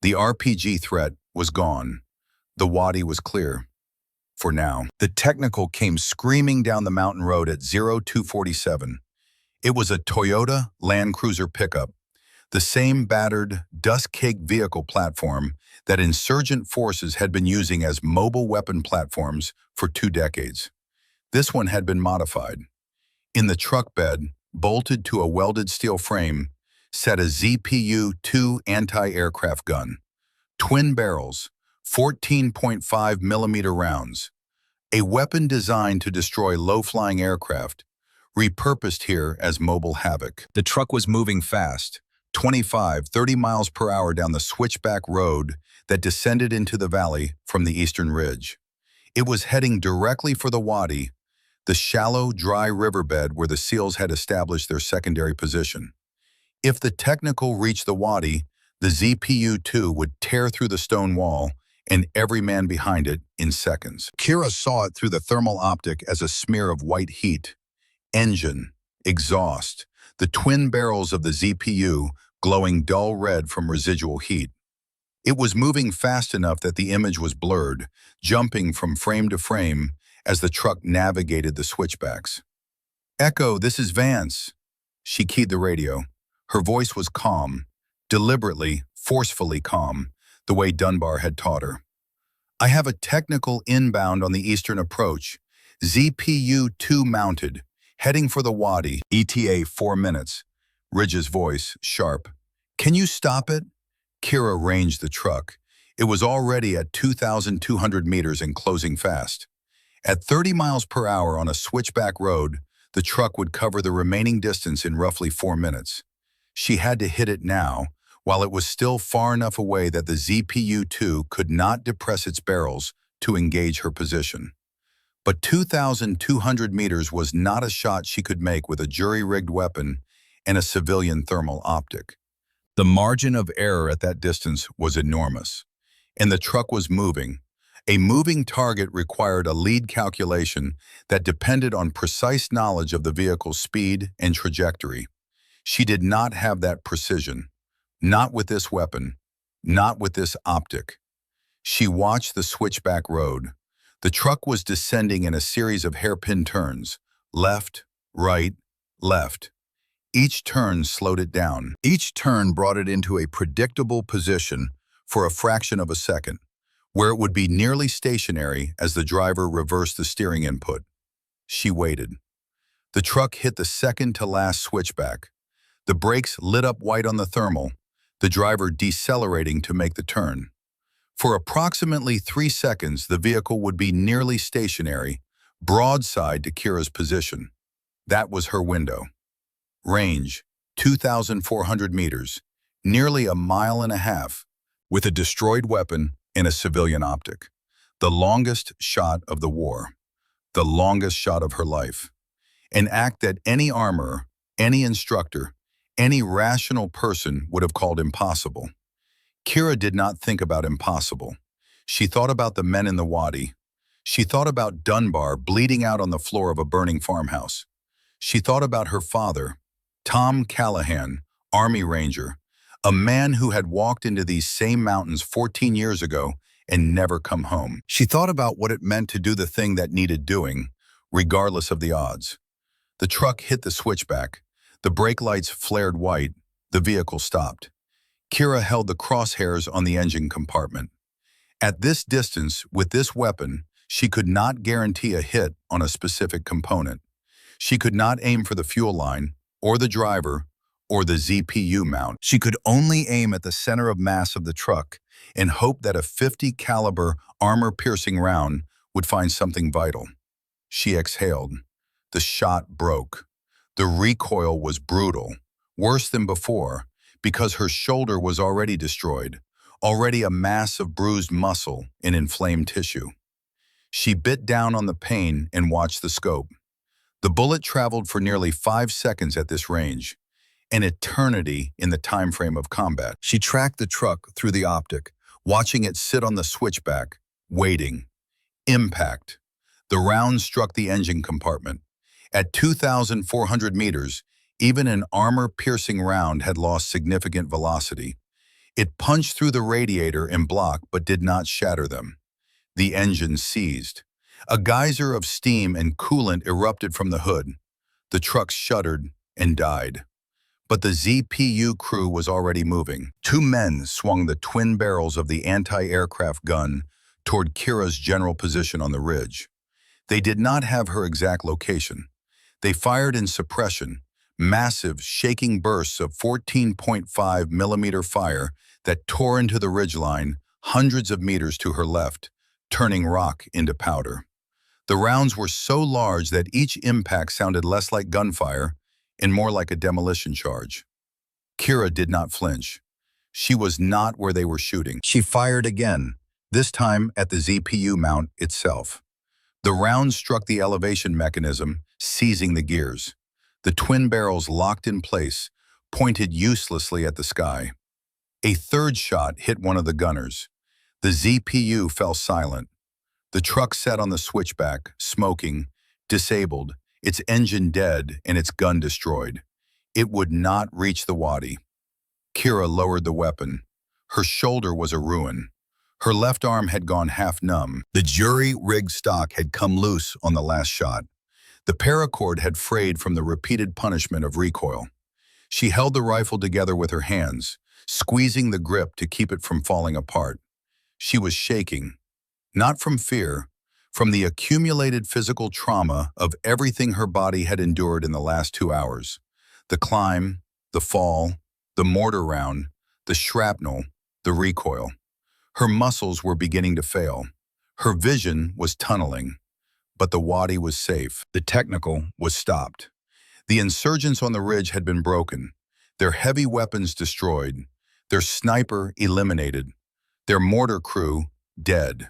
The RPG threat was gone. The wadi was clear. For now. The technical came screaming down the mountain road at 0247. It was a Toyota Land Cruiser pickup, the same battered, dust-caked vehicle platform that insurgent forces had been using as mobile weapon platforms for 2 decades. This one had been modified. In the truck bed, bolted to a welded steel frame, sat a ZPU-2 anti-aircraft gun. Twin barrels, 14.5 millimeter rounds. A weapon designed to destroy low-flying aircraft, repurposed here as mobile havoc. The truck was moving fast, 25-30 miles per hour down the switchback road that descended into the valley from the eastern ridge. It was heading directly for the wadi, the shallow, dry riverbed where the SEALs had established their secondary position. If the technical reached the wadi, the ZPU-2 would tear through the stone wall and every man behind it in seconds. Kira saw it through the thermal optic as a smear of white heat. Engine, exhaust, the twin barrels of the ZPU glowing dull red from residual heat. It was moving fast enough that the image was blurred, jumping from frame to frame as the truck navigated the switchbacks. "Echo, this is Vance." She keyed the radio. Her voice was calm, deliberately, forcefully calm, the way Dunbar had taught her. "I have a technical inbound on the eastern approach, ZPU-2 mounted, heading for the wadi, ETA 4 minutes. Ridge's voice, sharp. "Can you stop it?" Kira ranged the truck. It was already at 2,200 meters and closing fast. At 30 miles per hour on a switchback road, the truck would cover the remaining distance in roughly 4 minutes. She had to hit it now, while it was still far enough away that the ZPU-2 could not depress its barrels to engage her position. But 2,200 meters was not a shot she could make with a jury-rigged weapon and a civilian thermal optic. The margin of error at that distance was enormous, and the truck was moving. A moving target required a lead calculation that depended on precise knowledge of the vehicle's speed and trajectory. She did not have that precision. Not with this weapon. Not with this optic. She watched the switchback road. The truck was descending in a series of hairpin turns. Left, right, left. Each turn slowed it down. Each turn brought it into a predictable position for a fraction of a second, where it would be nearly stationary as the driver reversed the steering input. She waited. The truck hit the second-to-last switchback. The brakes lit up white on the thermal, the driver decelerating to make the turn. For approximately 3 seconds, the vehicle would be nearly stationary, broadside to Kira's position. That was her window. Range, 2,400 meters, nearly a mile and a half, with a destroyed weapon and a civilian optic. The longest shot of the war. The longest shot of her life. An act that any armorer, any instructor, any rational person would have called impossible. Kira did not think about impossible. She thought about the men in the wadi. She thought about Dunbar bleeding out on the floor of a burning farmhouse. She thought about her father, Tom Callahan, Army Ranger, a man who had walked into these same mountains 14 years ago and never come home. She thought about what it meant to do the thing that needed doing, regardless of the odds. The truck hit the switchback. The brake lights flared white. The vehicle stopped. Kira held the crosshairs on the engine compartment. At this distance, with this weapon, she could not guarantee a hit on a specific component. She could not aim for the fuel line, or the driver, or the ZPU mount. She could only aim at the center of mass of the truck and hope that a .50 caliber armor-piercing round would find something vital. She exhaled. The shot broke. The recoil was brutal, worse than before, because her shoulder was already destroyed, already a mass of bruised muscle and inflamed tissue. She bit down on the pain and watched the scope. The bullet traveled for nearly 5 seconds at this range, an eternity in the time frame of combat. She tracked the truck through the optic, watching it sit on the switchback, waiting. Impact. The round struck the engine compartment. At 2,400 meters, even an armor-piercing round had lost significant velocity. It punched through the radiator and block but did not shatter them. The engine seized. A geyser of steam and coolant erupted from the hood. The truck shuddered and died. But the ZPU crew was already moving. 2 men swung the twin barrels of the anti-aircraft gun toward Kira's general position on the ridge. They did not have her exact location. They fired in suppression, massive, shaking bursts of 14.5 millimeter fire that tore into the ridgeline hundreds of meters to her left, turning rock into powder. The rounds were so large that each impact sounded less like gunfire and more like a demolition charge. Kira did not flinch. She was not where they were shooting. She fired again, this time at the ZPU mount itself. The round struck the elevation mechanism, seizing the gears. The twin barrels locked in place, pointed uselessly at the sky. A third shot hit one of the gunners. The ZPU fell silent. The truck sat on the switchback, smoking, disabled, its engine dead and its gun destroyed. It would not reach the wadi. Kira lowered the weapon. Her shoulder was a ruin. Her left arm had gone half numb. The jury-rigged stock had come loose on the last shot. The paracord had frayed from the repeated punishment of recoil. She held the rifle together with her hands, squeezing the grip to keep it from falling apart. She was shaking, not from fear, from the accumulated physical trauma of everything her body had endured in the last 2 hours. The climb, the fall, the mortar round, the shrapnel, the recoil. Her muscles were beginning to fail. Her vision was tunneling. But the wadi was safe. The technical was stopped. The insurgents on the ridge had been broken, their heavy weapons destroyed, their sniper eliminated, their mortar crew dead.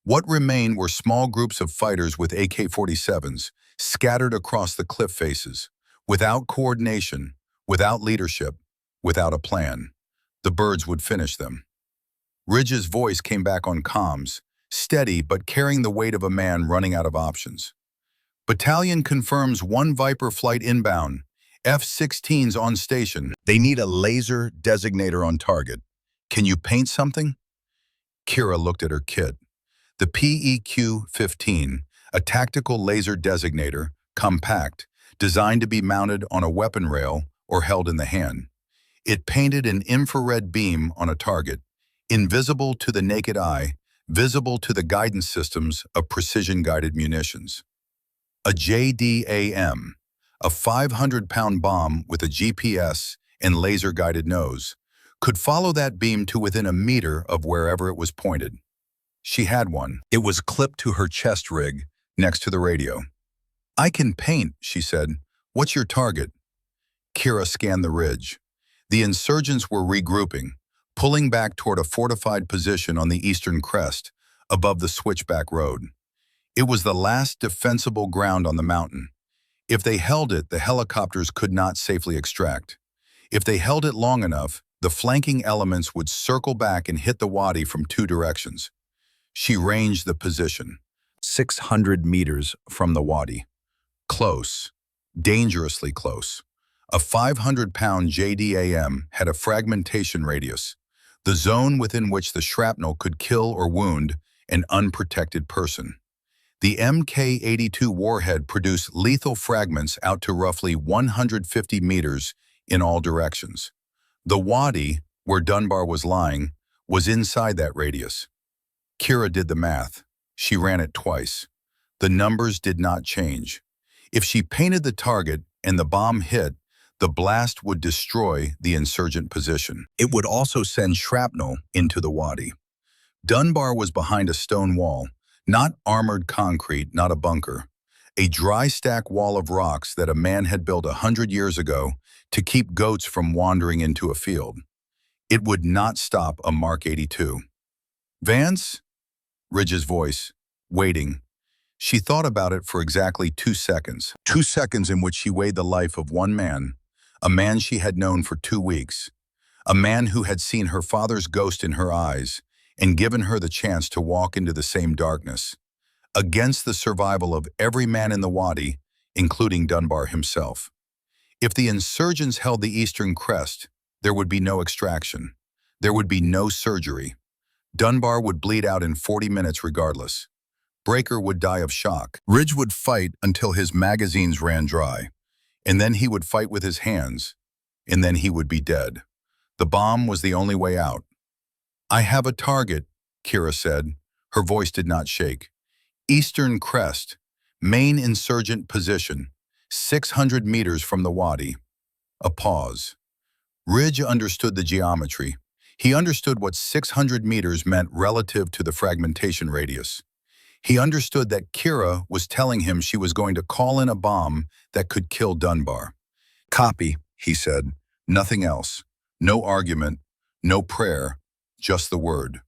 What remained were small groups of fighters with AK-47s scattered across the cliff faces, without coordination, without leadership, without a plan. The birds would finish them. Ridge's voice came back on comms, steady but carrying the weight of a man running out of options. Battalion confirms 1 Viper flight inbound. F-16s on station. They need a laser designator on target. Can you paint something? Kira looked at her kit. The PEQ-15, a tactical laser designator, compact, designed to be mounted on a weapon rail or held in the hand. It painted an infrared beam on a target, invisible to the naked eye, visible to the guidance systems of precision-guided munitions. A JDAM, a 500-pound bomb with a GPS and laser-guided nose, could follow that beam to within a meter of wherever it was pointed. She had one. It was clipped to her chest rig, next to the radio. "I can paint," she said. "What's your target?" Kira scanned the ridge. The insurgents were regrouping, pulling back toward a fortified position on the eastern crest, above the switchback road. It was the last defensible ground on the mountain. If they held it, the helicopters could not safely extract. If they held it long enough, the flanking elements would circle back and hit the wadi from 2 directions. She ranged the position, 600 meters from the wadi. Close, dangerously close. A 500-pound JDAM had a fragmentation radius, the zone within which the shrapnel could kill or wound an unprotected person. The Mk-82 warhead produced lethal fragments out to roughly 150 meters in all directions. The wadi, where Dunbar was lying, was inside that radius. Kira did the math. She ran it twice. The numbers did not change. If she painted the target and the bomb hit, the blast would destroy the insurgent position. It would also send shrapnel into the wadi. Dunbar was behind a stone wall, not armored concrete, not a bunker. A dry stack wall of rocks that a man had built 100 years ago to keep goats from wandering into a field. It would not stop a Mark 82. "Vance?" Ridge's voice, waiting. She thought about it for exactly 2 seconds. 2 seconds in which she weighed the life of one man, a man she had known for 2 weeks, a man who had seen her father's ghost in her eyes and given her the chance to walk into the same darkness, against the survival of every man in the wadi, including Dunbar himself. If the insurgents held the eastern crest, there would be no extraction. There would be no surgery. Dunbar would bleed out in 40 minutes regardless. Breaker would die of shock. Ridge would fight until his magazines ran dry. And then he would fight with his hands. And then he would be dead. The bomb was the only way out. "I have a target," Kira said. Her voice did not shake. "Eastern crest, main insurgent position, 600 meters from the wadi." A pause. Ridge understood the geometry. He understood what 600 meters meant relative to the fragmentation radius. He understood that Kira was telling him she was going to call in a bomb that could kill Dunbar. "Copy," he said. Nothing else. No argument, no prayer, just the word.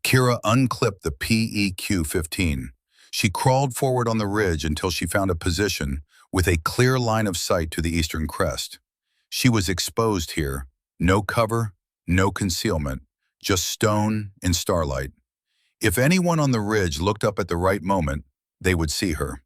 Kira unclipped the PEQ-15. She crawled forward on the ridge until she found a position with a clear line of sight to the eastern crest. She was exposed here. No cover, no concealment, just stone and starlight. If anyone on the ridge looked up at the right moment, they would see her.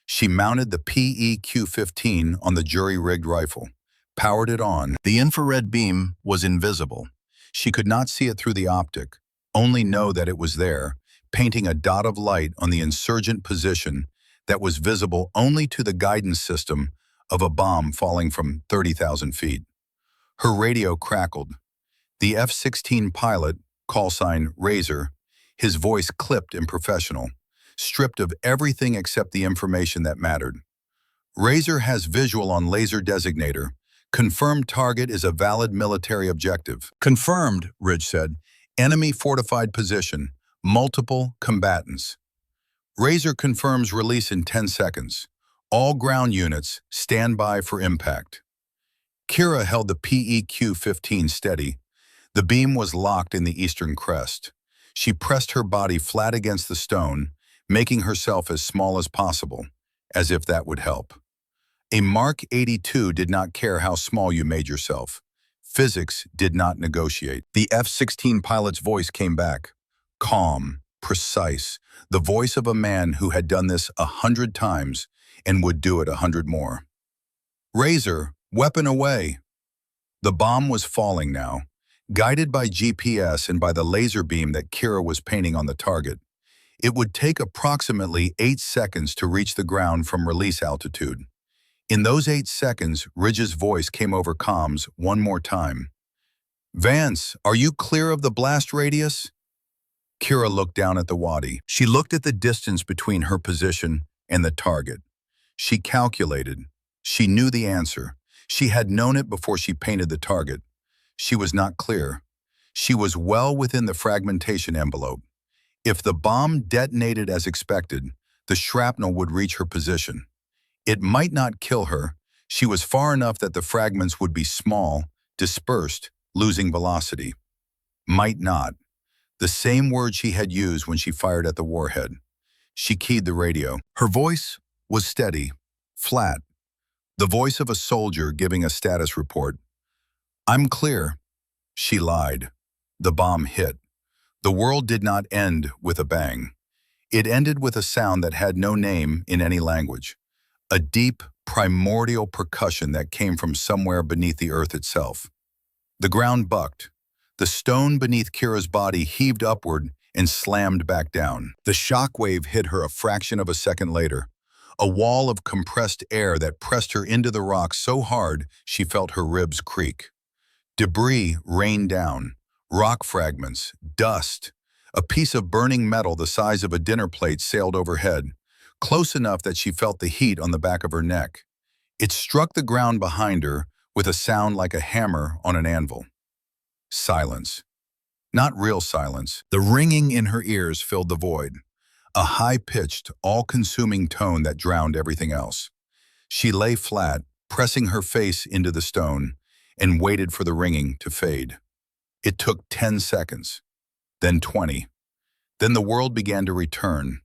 She mounted the PEQ-15 on the jury-rigged rifle, powered it on. The infrared beam was invisible. She could not see it through the optic, only know that it was there, painting a dot of light on the insurgent position that was visible only to the guidance system of a bomb falling from 30,000 feet. Her radio crackled. The F-16 pilot, call sign Razor, his voice clipped and professional, stripped of everything except the information that mattered. "Razor has visual on laser designator. Confirmed target is a valid military objective." "Confirmed," Ridge said. "Enemy fortified position. Multiple combatants." "Razor confirms release in 10 seconds. All ground units, stand by for impact." Kira held the PEQ-15 steady. The beam was locked in the eastern crest. She pressed her body flat against the stone, making herself as small as possible, as if that would help. A Mark 82 did not care how small you made yourself. Physics did not negotiate. The F-16 pilot's voice came back, calm, precise, the voice of a man who had done this 100 times and would do it 100 more. Razor, weapon away. The bomb was falling now, guided by GPS and by the laser beam that Kira was painting on the target. It would take approximately 8 seconds to reach the ground from release altitude. In those 8 seconds, Ridge's voice came over comms one more time. "Vance, are you clear of the blast radius?" Kira looked down at the wadi. She looked at the distance between her position and the target. She calculated. She knew the answer. She had known it before she painted the target. She was not clear. She was well within the fragmentation envelope. If the bomb detonated as expected, the shrapnel would reach her position. It might not kill her. She was far enough that the fragments would be small, dispersed, losing velocity. Might not. The same word she had used when she fired at the warhead. She keyed the radio. Her voice was steady, flat. The voice of a soldier giving a status report. "I'm clear." She lied. The bomb hit. The world did not end with a bang. It ended with a sound that had no name in any language. A deep, primordial percussion that came from somewhere beneath the earth itself. The ground bucked. The stone beneath Kira's body heaved upward and slammed back down. The shockwave hit her a fraction of a second later. A wall of compressed air that pressed her into the rock so hard she felt her ribs creak. Debris rained down. Rock fragments, dust. A piece of burning metal the size of a dinner plate sailed overhead, close enough that she felt the heat on the back of her neck. It struck the ground behind her with a sound like a hammer on an anvil. Silence. Not real silence. The ringing in her ears filled the void. A high-pitched, all-consuming tone that drowned everything else. She lay flat, pressing her face into the stone, and waited for the ringing to fade. It took 10 seconds, then 20. Then the world began to return.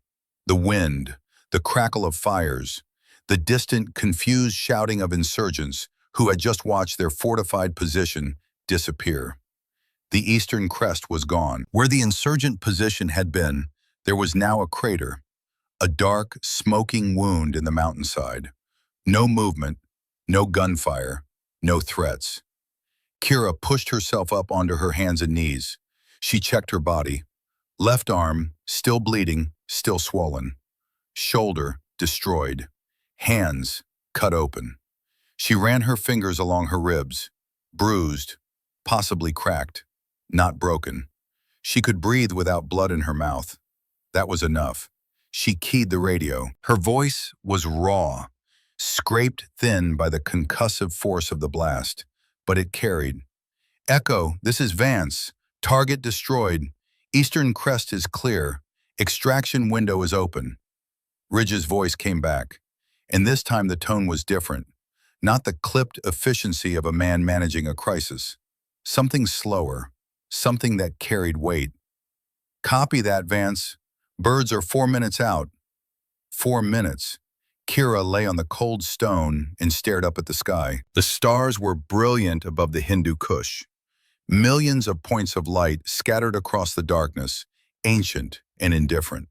The wind, the crackle of fires, the distant, confused shouting of insurgents who had just watched their fortified position disappear. The eastern crest was gone. Where the insurgent position had been, there was now a crater, a dark, smoking wound in the mountainside. No movement, no gunfire, no threats. Kira pushed herself up onto her hands and knees. She checked her body. Left arm, still bleeding, still swollen. Shoulder, destroyed. Hands, cut open. She ran her fingers along her ribs. Bruised, possibly cracked, not broken. She could breathe without blood in her mouth. That was enough. She keyed the radio. Her voice was raw, scraped thin by the concussive force of the blast, but it carried. "Echo, this is Vance. Target destroyed. Eastern crest is clear. Extraction window is open." Ridge's voice came back, and this time the tone was different. Not the clipped efficiency of a man managing a crisis. Something slower, something that carried weight. "Copy that, Vance. Birds are 4 minutes out." 4 minutes. Kira lay on the cold stone and stared up at the sky. The stars were brilliant above the Hindu Kush. Millions of points of light scattered across the darkness, ancient and indifferent.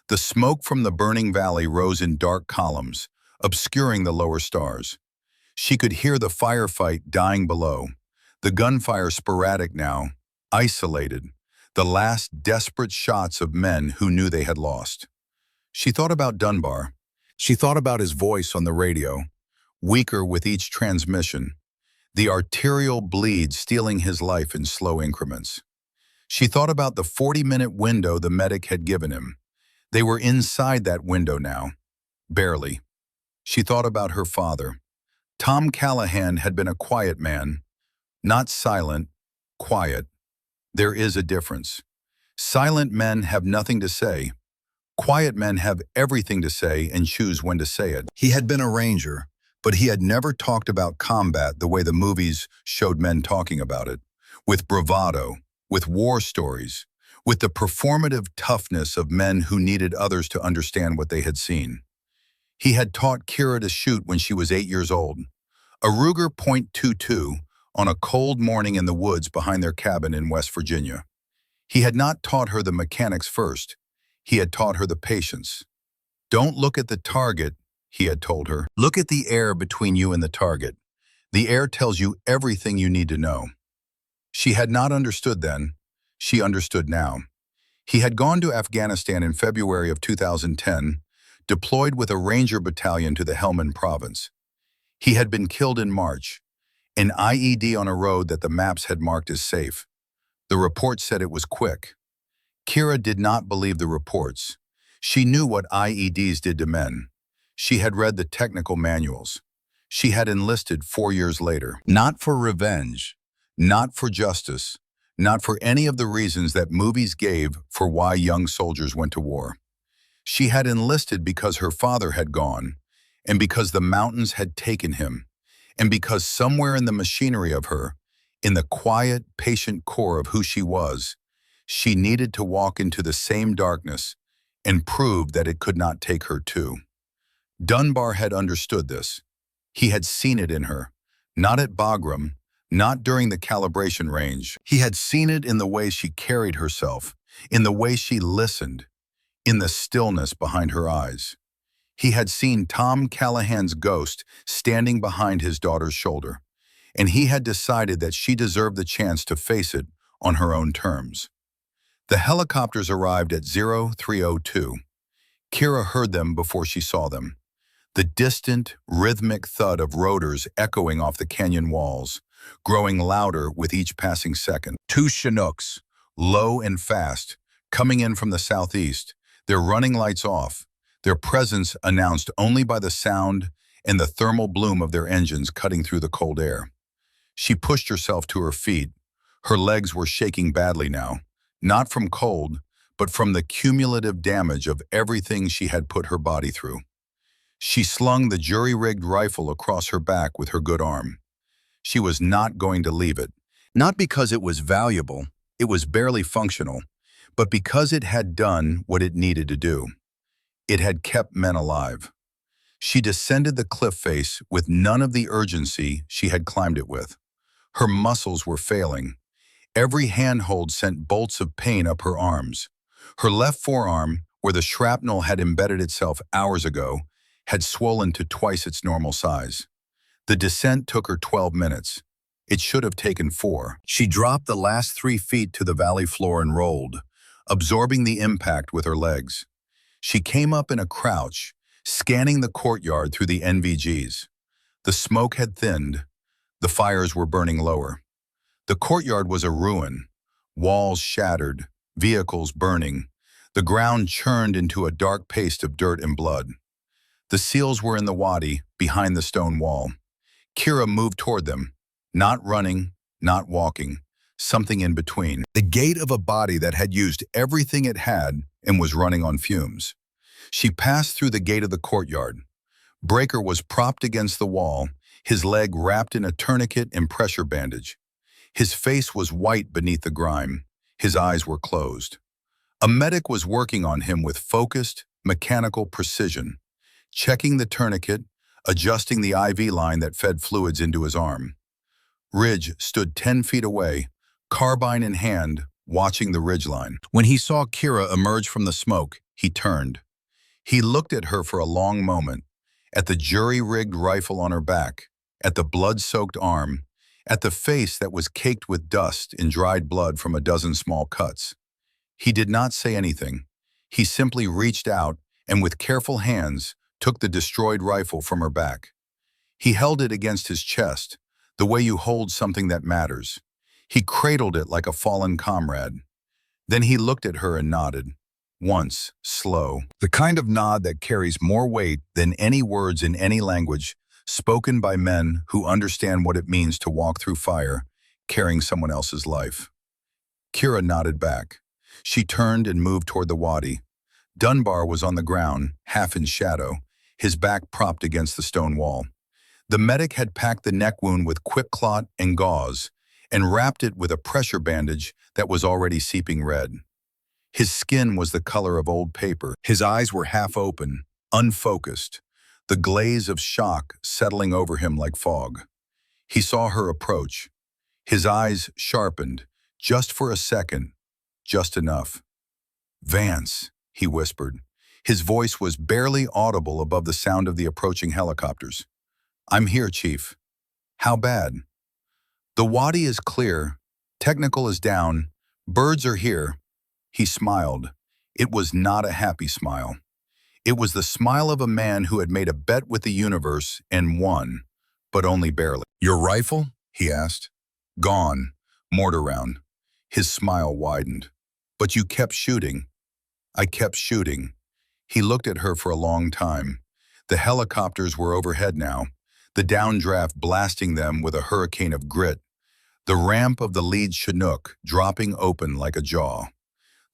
The smoke from the burning valley rose in dark columns, obscuring the lower stars. She could hear the firefight dying below, the gunfire sporadic now, isolated, the last desperate shots of men who knew they had lost. She thought about Dunbar. She thought about his voice on the radio, weaker with each transmission, the arterial bleed stealing his life in slow increments. She thought about the 40-minute window the medic had given him. They were inside that window now, barely. She thought about her father. Tom Callahan had been a quiet man, not silent, quiet. There is a difference. Silent men have nothing to say. Quiet men have everything to say and choose when to say it. He had been a ranger, but he had never talked about combat the way the movies showed men talking about it, with bravado, with war stories, with the performative toughness of men who needed others to understand what they had seen. He had taught Kira to shoot when she was 8 years old, a Ruger .22 on a cold morning in the woods behind their cabin in West Virginia. He had not taught her the mechanics first. He had taught her the patience. Don't look at the target, he had told her. Look at the air between you and the target. The air tells you everything you need to know. She had not understood then. She understood now. He had gone to Afghanistan in February of 2010, deployed with a Ranger battalion to the Helmand province. He had been killed in March, an IED on a road that the maps had marked as safe. The report said it was quick. Kira did not believe the reports. She knew what IEDs did to men. She had read the technical manuals. She had enlisted 4 years later. Not for revenge, not for justice, not for any of the reasons that movies gave for why young soldiers went to war. She had enlisted because her father had gone, and because the mountains had taken him, and because somewhere in the machinery of her, in the quiet, patient core of who she was, she needed to walk into the same darkness and prove that it could not take her too. Dunbar had understood this. He had seen it in her, not at Bagram, not during the calibration range. He had seen it in the way she carried herself, in the way she listened, in the stillness behind her eyes. He had seen Tom Callahan's ghost standing behind his daughter's shoulder, and he had decided that she deserved the chance to face it on her own terms. The helicopters arrived at 0302. Kira heard them before she saw them. The distant, rhythmic thud of rotors echoing off the canyon walls, growing louder with each passing second. 2 Chinooks, low and fast, coming in from the southeast, their running lights off, their presence announced only by the sound and the thermal bloom of their engines cutting through the cold air. She pushed herself to her feet. Her legs were shaking badly now, not from cold, but from the cumulative damage of everything she had put her body through. She slung the jury-rigged rifle across her back with her good arm. She was not going to leave it, not because it was valuable, it was barely functional, but because it had done what it needed to do. It had kept men alive. She descended the cliff face with none of the urgency she had climbed it with. Her muscles were failing. Every handhold sent bolts of pain up her arms. Her left forearm, where the shrapnel had embedded itself hours ago, had swollen to twice its normal size. The descent took her 12 minutes. It should have taken 4. She dropped the last 3 feet to the valley floor and rolled, absorbing the impact with her legs. She came up in a crouch, scanning the courtyard through the NVGs. The smoke had thinned. The fires were burning lower. The courtyard was a ruin, walls shattered, vehicles burning. The ground churned into a dark paste of dirt and blood. The SEALs were in the wadi, behind the stone wall. Kira moved toward them, not running, not walking, something in between. The gait of a body that had used everything it had and was running on fumes. She passed through the gate of the courtyard. Breaker was propped against the wall, his leg wrapped in a tourniquet and pressure bandage. His face was white beneath the grime. His eyes were closed. A medic was working on him with focused, mechanical precision, checking the tourniquet, adjusting the IV line that fed fluids into his arm. Ridge stood 10 feet away, carbine in hand, watching the ridgeline. When he saw Kira emerge from the smoke, he turned. He looked at her for a long moment, at the jury-rigged rifle on her back, at the blood-soaked arm, at the face that was caked with dust and dried blood from a dozen small cuts. He did not say anything. He simply reached out and with careful hands took the destroyed rifle from her back. He held it against his chest, the way you hold something that matters. He cradled it like a fallen comrade. Then he looked at her and nodded. Once, slow. The kind of nod that carries more weight than any words in any language, spoken by men who understand what it means to walk through fire, carrying someone else's life. Kira nodded back. She turned and moved toward the wadi. Dunbar was on the ground, half in shadow, his back propped against the stone wall. The medic had packed the neck wound with quick clot and gauze, and wrapped it with a pressure bandage that was already seeping red. His skin was the color of old paper. His eyes were half open, unfocused, the glaze of shock settling over him like fog. He saw her approach. His eyes sharpened, just for a second, just enough. "Vance," he whispered. His voice was barely audible above the sound of the approaching helicopters. "I'm here, Chief." "How bad?" "The wadi is clear. Technical is down. Birds are here." He smiled. It was not a happy smile. It was the smile of a man who had made a bet with the universe and won, but only barely. "Your rifle?" he asked. "Gone. Mortar round." His smile widened. "But you kept shooting." "I kept shooting." He looked at her for a long time. The helicopters were overhead now, the downdraft blasting them with a hurricane of grit, the ramp of the lead Chinook dropping open like a jaw.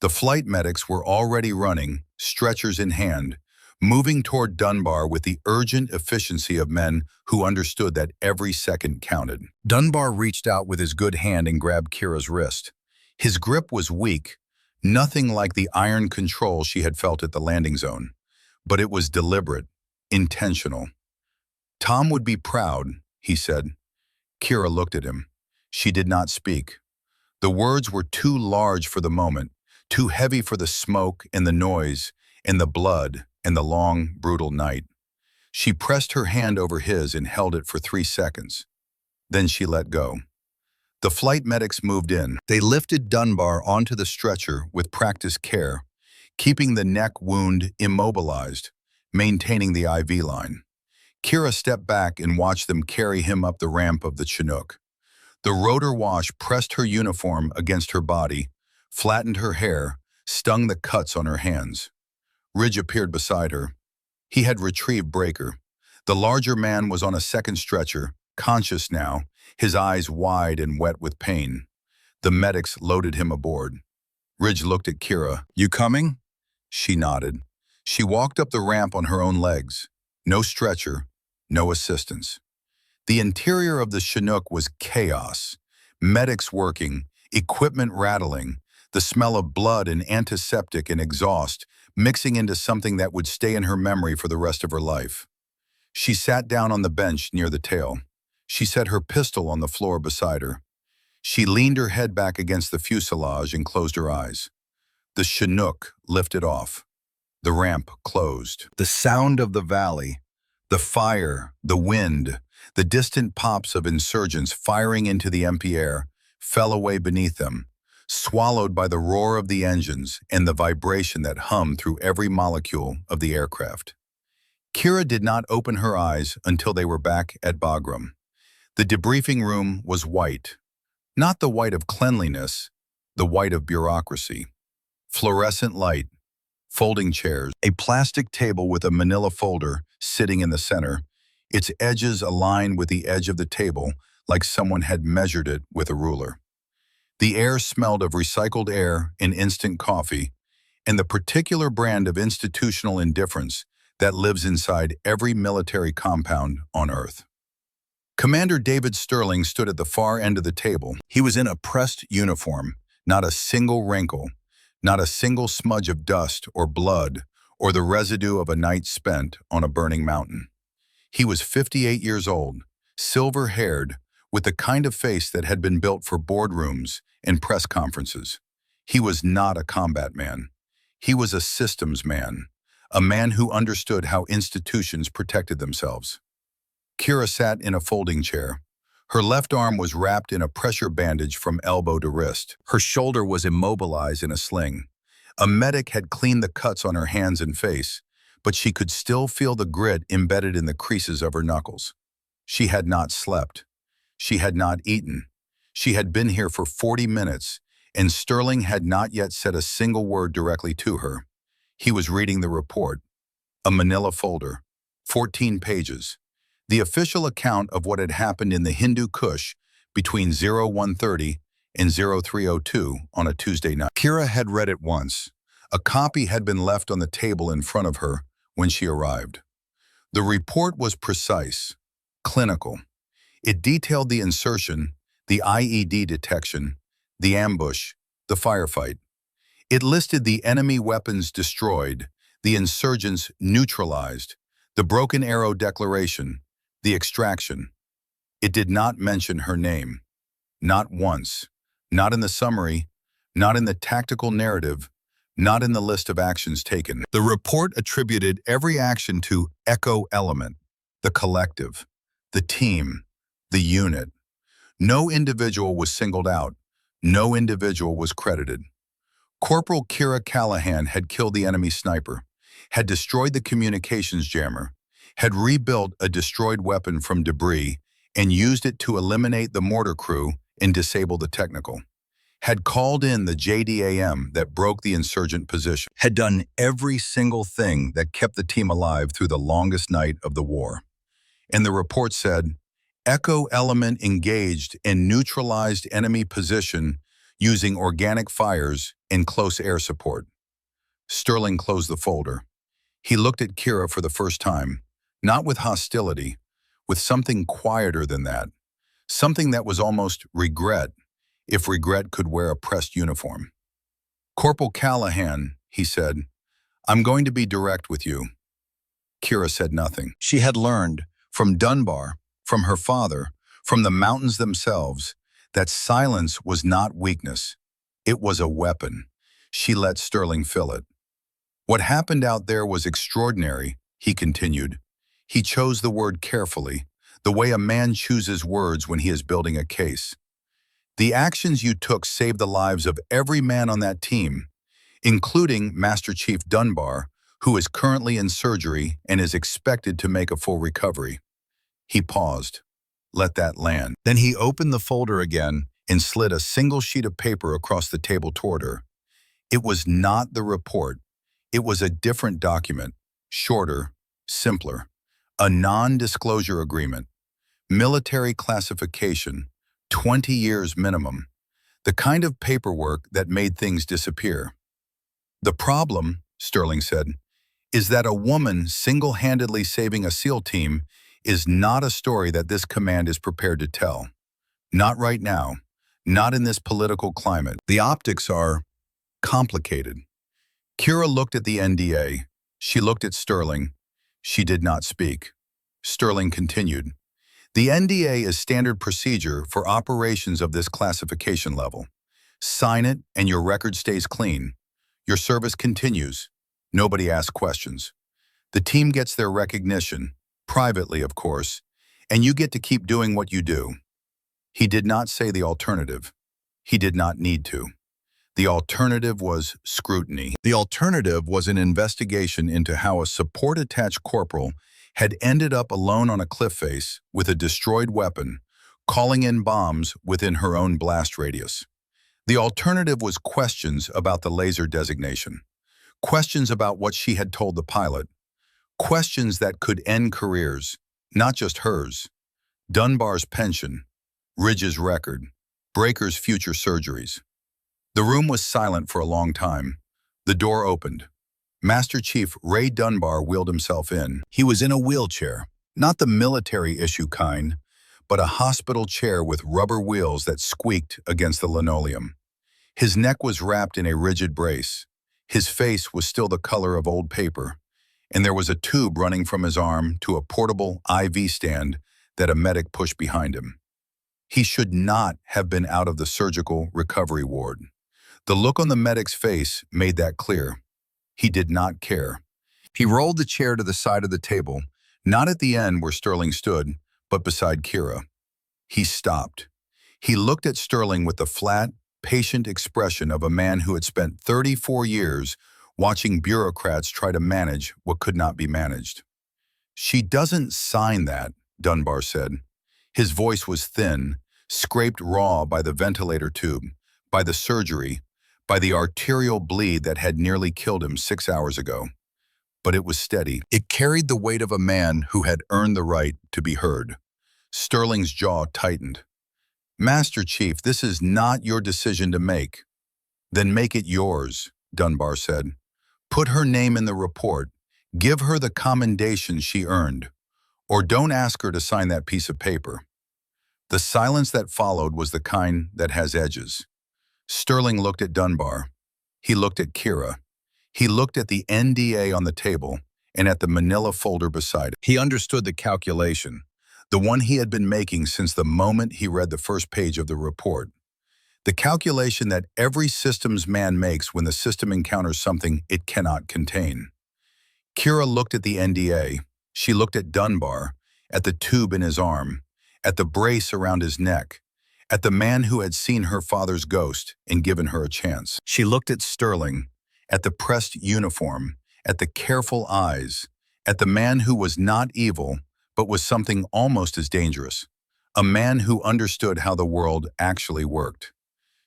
The flight medics were already running, stretchers in hand, moving toward Dunbar with the urgent efficiency of men who understood that every second counted. Dunbar reached out with his good hand and grabbed Kira's wrist. His grip was weak, nothing like the iron control she had felt at the landing zone, but it was deliberate, intentional. "Tom would be proud," he said. Kira looked at him. She did not speak. The words were too large for the moment, too heavy for the smoke and the noise and the blood and the long, brutal night. She pressed her hand over his and held it for 3 seconds. Then she let go. The flight medics moved in. They lifted Dunbar onto the stretcher with practiced care, keeping the neck wound immobilized, maintaining the IV line. Kira stepped back and watched them carry him up the ramp of the Chinook. The rotor wash pressed her uniform against her body, flattened her hair, stung the cuts on her hands. Ridge appeared beside her. He had retrieved Breaker. The larger man was on a second stretcher, conscious now, his eyes wide and wet with pain. The medics loaded him aboard. Ridge looked at Kira. "You coming?" She nodded. She walked up the ramp on her own legs. No stretcher, no assistance. The interior of the Chinook was chaos. Medics working, equipment rattling, the smell of blood and antiseptic and exhaust mixing into something that would stay in her memory for the rest of her life. She sat down on the bench near the tail. She set her pistol on the floor beside her. She leaned her head back against the fuselage and closed her eyes. The Chinook lifted off. The ramp closed. The sound of the valley, the fire, the wind, the distant pops of insurgents firing into the empty air fell away beneath them, swallowed by the roar of the engines and the vibration that hummed through every molecule of the aircraft. Kira did not open her eyes until they were back at Bagram. The debriefing room was white, not the white of cleanliness, the white of bureaucracy. Fluorescent light, folding chairs, a plastic table with a manila folder sitting in the center, its edges aligned with the edge of the table like someone had measured it with a ruler. The air smelled of recycled air and instant coffee, and the particular brand of institutional indifference that lives inside every military compound on Earth. Commander David Sterling stood at the far end of the table. He was in a pressed uniform, not a single wrinkle, not a single smudge of dust or blood or the residue of a night spent on a burning mountain. He was 58 years old, silver-haired, with the kind of face that had been built for boardrooms and press conferences. He was not a combat man. He was a systems man, a man who understood how institutions protected themselves. Kira sat in a folding chair. Her left arm was wrapped in a pressure bandage from elbow to wrist. Her shoulder was immobilized in a sling. A medic had cleaned the cuts on her hands and face, but she could still feel the grit embedded in the creases of her knuckles. She had not slept. She had not eaten. She had been here for 40 minutes, and Sterling had not yet said a single word directly to her. He was reading the report, a manila folder, 14 pages, the official account of what had happened in the Hindu Kush between 0130 and 0302 on a Tuesday night. Kira had read it once. A copy had been left on the table in front of her when she arrived. The report was precise, clinical. It detailed the insertion, the IED detection, the ambush, the firefight. It listed the enemy weapons destroyed, the insurgents neutralized, the broken arrow declaration, the extraction. It did not mention her name. Not once. Not in the summary, not in the tactical narrative, not in the list of actions taken. The report attributed every action to echo element, the collective, the team, the unit. No individual was singled out. No individual was credited. Corporal Kira Callahan had killed the enemy sniper, had destroyed the communications jammer, had rebuilt a destroyed weapon from debris and used it to eliminate the mortar crew and disable the technical, had called in the JDAM that broke the insurgent position, had done every single thing that kept the team alive through the longest night of the war. And the report said, Echo element engaged and neutralized enemy position using organic fires and close air support. Sterling closed the folder. He looked at Kira for the first time, not with hostility, with something quieter than that, something that was almost regret, if regret could wear a pressed uniform. Corporal Callahan, he said, I'm going to be direct with you. Kira said nothing. She had learned, from Dunbar, from her father, from the mountains themselves, that silence was not weakness. It was a weapon. She let Sterling fill it. What happened out there was extraordinary, he continued. He chose the word carefully, the way a man chooses words when he is building a case. The actions you took saved the lives of every man on that team, including Master Chief Dunbar, who is currently in surgery and is expected to make a full recovery. He paused. Let that land. Then he opened the folder again and slid a single sheet of paper across the table toward her. It was not the report. It was a different document, shorter, simpler. A non-disclosure agreement. Military classification, 20 years minimum. The kind of paperwork that made things disappear. The problem, Sterling said, is that a woman single-handedly saving a SEAL team is not a story that this command is prepared to tell. Not right now. Not in this political climate. The optics are complicated. Kira looked at the NDA. She looked at Sterling. She did not speak. Sterling continued. The NDA is standard procedure for operations of this classification level. Sign it and your record stays clean. Your service continues. Nobody asks questions. The team gets their recognition, privately of course, and you get to keep doing what you do. He did not say the alternative. He did not need to. The alternative was scrutiny. The alternative was an investigation into how a support-attached corporal had ended up alone on a cliff face with a destroyed weapon, calling in bombs within her own blast radius. The alternative was questions about the laser designation, questions about what she had told the pilot, questions that could end careers, not just hers. Dunbar's pension, Ridge's record, Breaker's future surgeries. The room was silent for a long time. The door opened. Master Chief Ray Dunbar wheeled himself in. He was in a wheelchair, not the military issue kind, but a hospital chair with rubber wheels that squeaked against the linoleum. His neck was wrapped in a rigid brace. His face was still the color of old paper, and there was a tube running from his arm to a portable IV stand that a medic pushed behind him. He should not have been out of the surgical recovery ward. The look on the medic's face made that clear. He did not care. He rolled the chair to the side of the table, not at the end where Sterling stood, but beside Kira. He stopped. He looked at Sterling with the flat, patient expression of a man who had spent 34 years watching bureaucrats try to manage what could not be managed. She doesn't sign that, Dunbar said. His voice was thin, scraped raw by the ventilator tube, by the surgery, by the arterial bleed that had nearly killed him 6 hours ago. But it was steady. It carried the weight of a man who had earned the right to be heard. Sterling's jaw tightened. Master Chief, this is not your decision to make. Then make it yours, Dunbar said. Put her name in the report. Give her the commendation she earned. Or don't ask her to sign that piece of paper. The silence that followed was the kind that has edges. Sterling looked at Dunbar. He looked at Kira. He looked at the NDA on the table and at the manila folder beside it. He understood the calculation, the one he had been making since the moment he read the first page of the report. The calculation that every systems man makes when the system encounters something it cannot contain. Kira looked at the NDA. She looked at Dunbar, at the tube in his arm, at the brace around his neck, at the man who had seen her father's ghost and given her a chance. She looked at Sterling, at the pressed uniform, at the careful eyes, at the man who was not evil, but was something almost as dangerous, a man who understood how the world actually worked.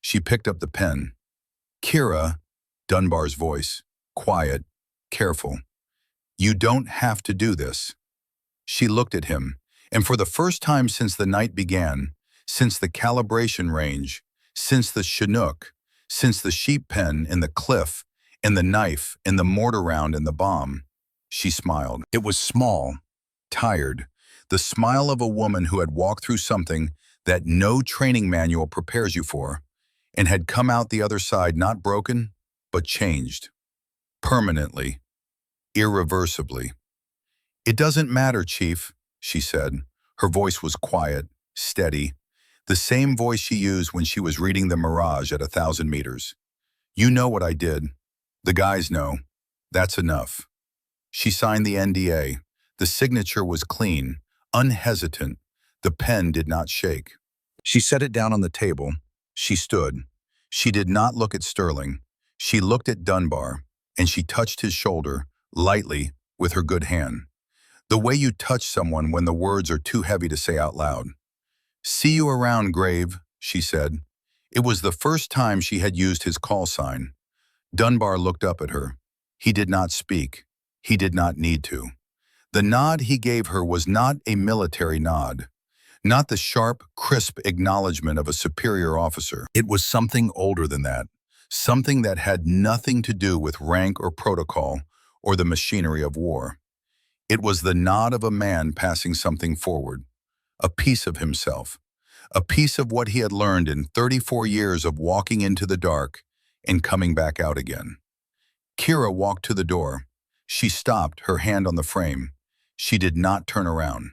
She picked up the pen. Kira, Dunbar's voice, quiet, careful. You don't have to do this. She looked at him, and for the first time since the night began, since the calibration range, since the Chinook, since the sheep pen in the cliff, and the knife, and the mortar round and the bomb, she smiled. It was small, tired, the smile of a woman who had walked through something that no training manual prepares you for, and had come out the other side not broken, but changed. Permanently. Irreversibly. It doesn't matter, Chief, she said. Her voice was quiet, steady, the same voice she used when she was reading the Mirage at 1,000 meters. You know what I did. The guys know. That's enough. She signed the NDA. The signature was clean, unhesitant. The pen did not shake. She set it down on the table. She stood. She did not look at Sterling. She looked at Dunbar, and she touched his shoulder, lightly, with her good hand. The way you touch someone when the words are too heavy to say out loud. See you around, Grave, she said. It was the first time she had used his call sign. Dunbar looked up at her. He did not speak. He did not need to. The nod he gave her was not a military nod, not the sharp, crisp acknowledgement of a superior officer. It was something older than that, something that had nothing to do with rank or protocol or the machinery of war. It was the nod of a man passing something forward, a piece of himself, a piece of what he had learned in 34 years of walking into the dark and coming back out again. Kira walked to the door. She stopped, her hand on the frame. She did not turn around.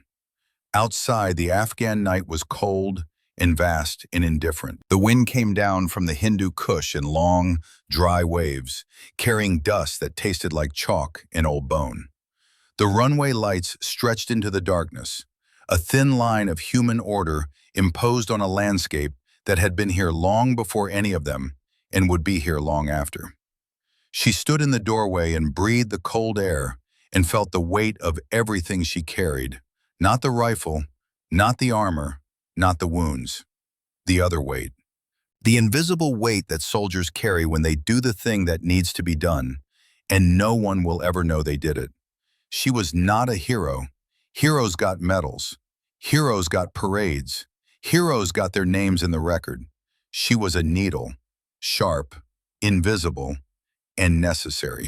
Outside, the Afghan night was cold and vast and indifferent. The wind came down from the Hindu Kush in long, dry waves, carrying dust that tasted like chalk and old bone. The runway lights stretched into the darkness, a thin line of human order imposed on a landscape that had been here long before any of them and would be here long after. She stood in the doorway and breathed the cold air and felt the weight of everything she carried, not the rifle, not the armor, not the wounds, the other weight. The invisible weight that soldiers carry when they do the thing that needs to be done, and no one will ever know they did it. She was not a hero. Heroes got medals. Heroes got parades. Heroes got their names in the record. She was a needle, sharp, invisible, and necessary.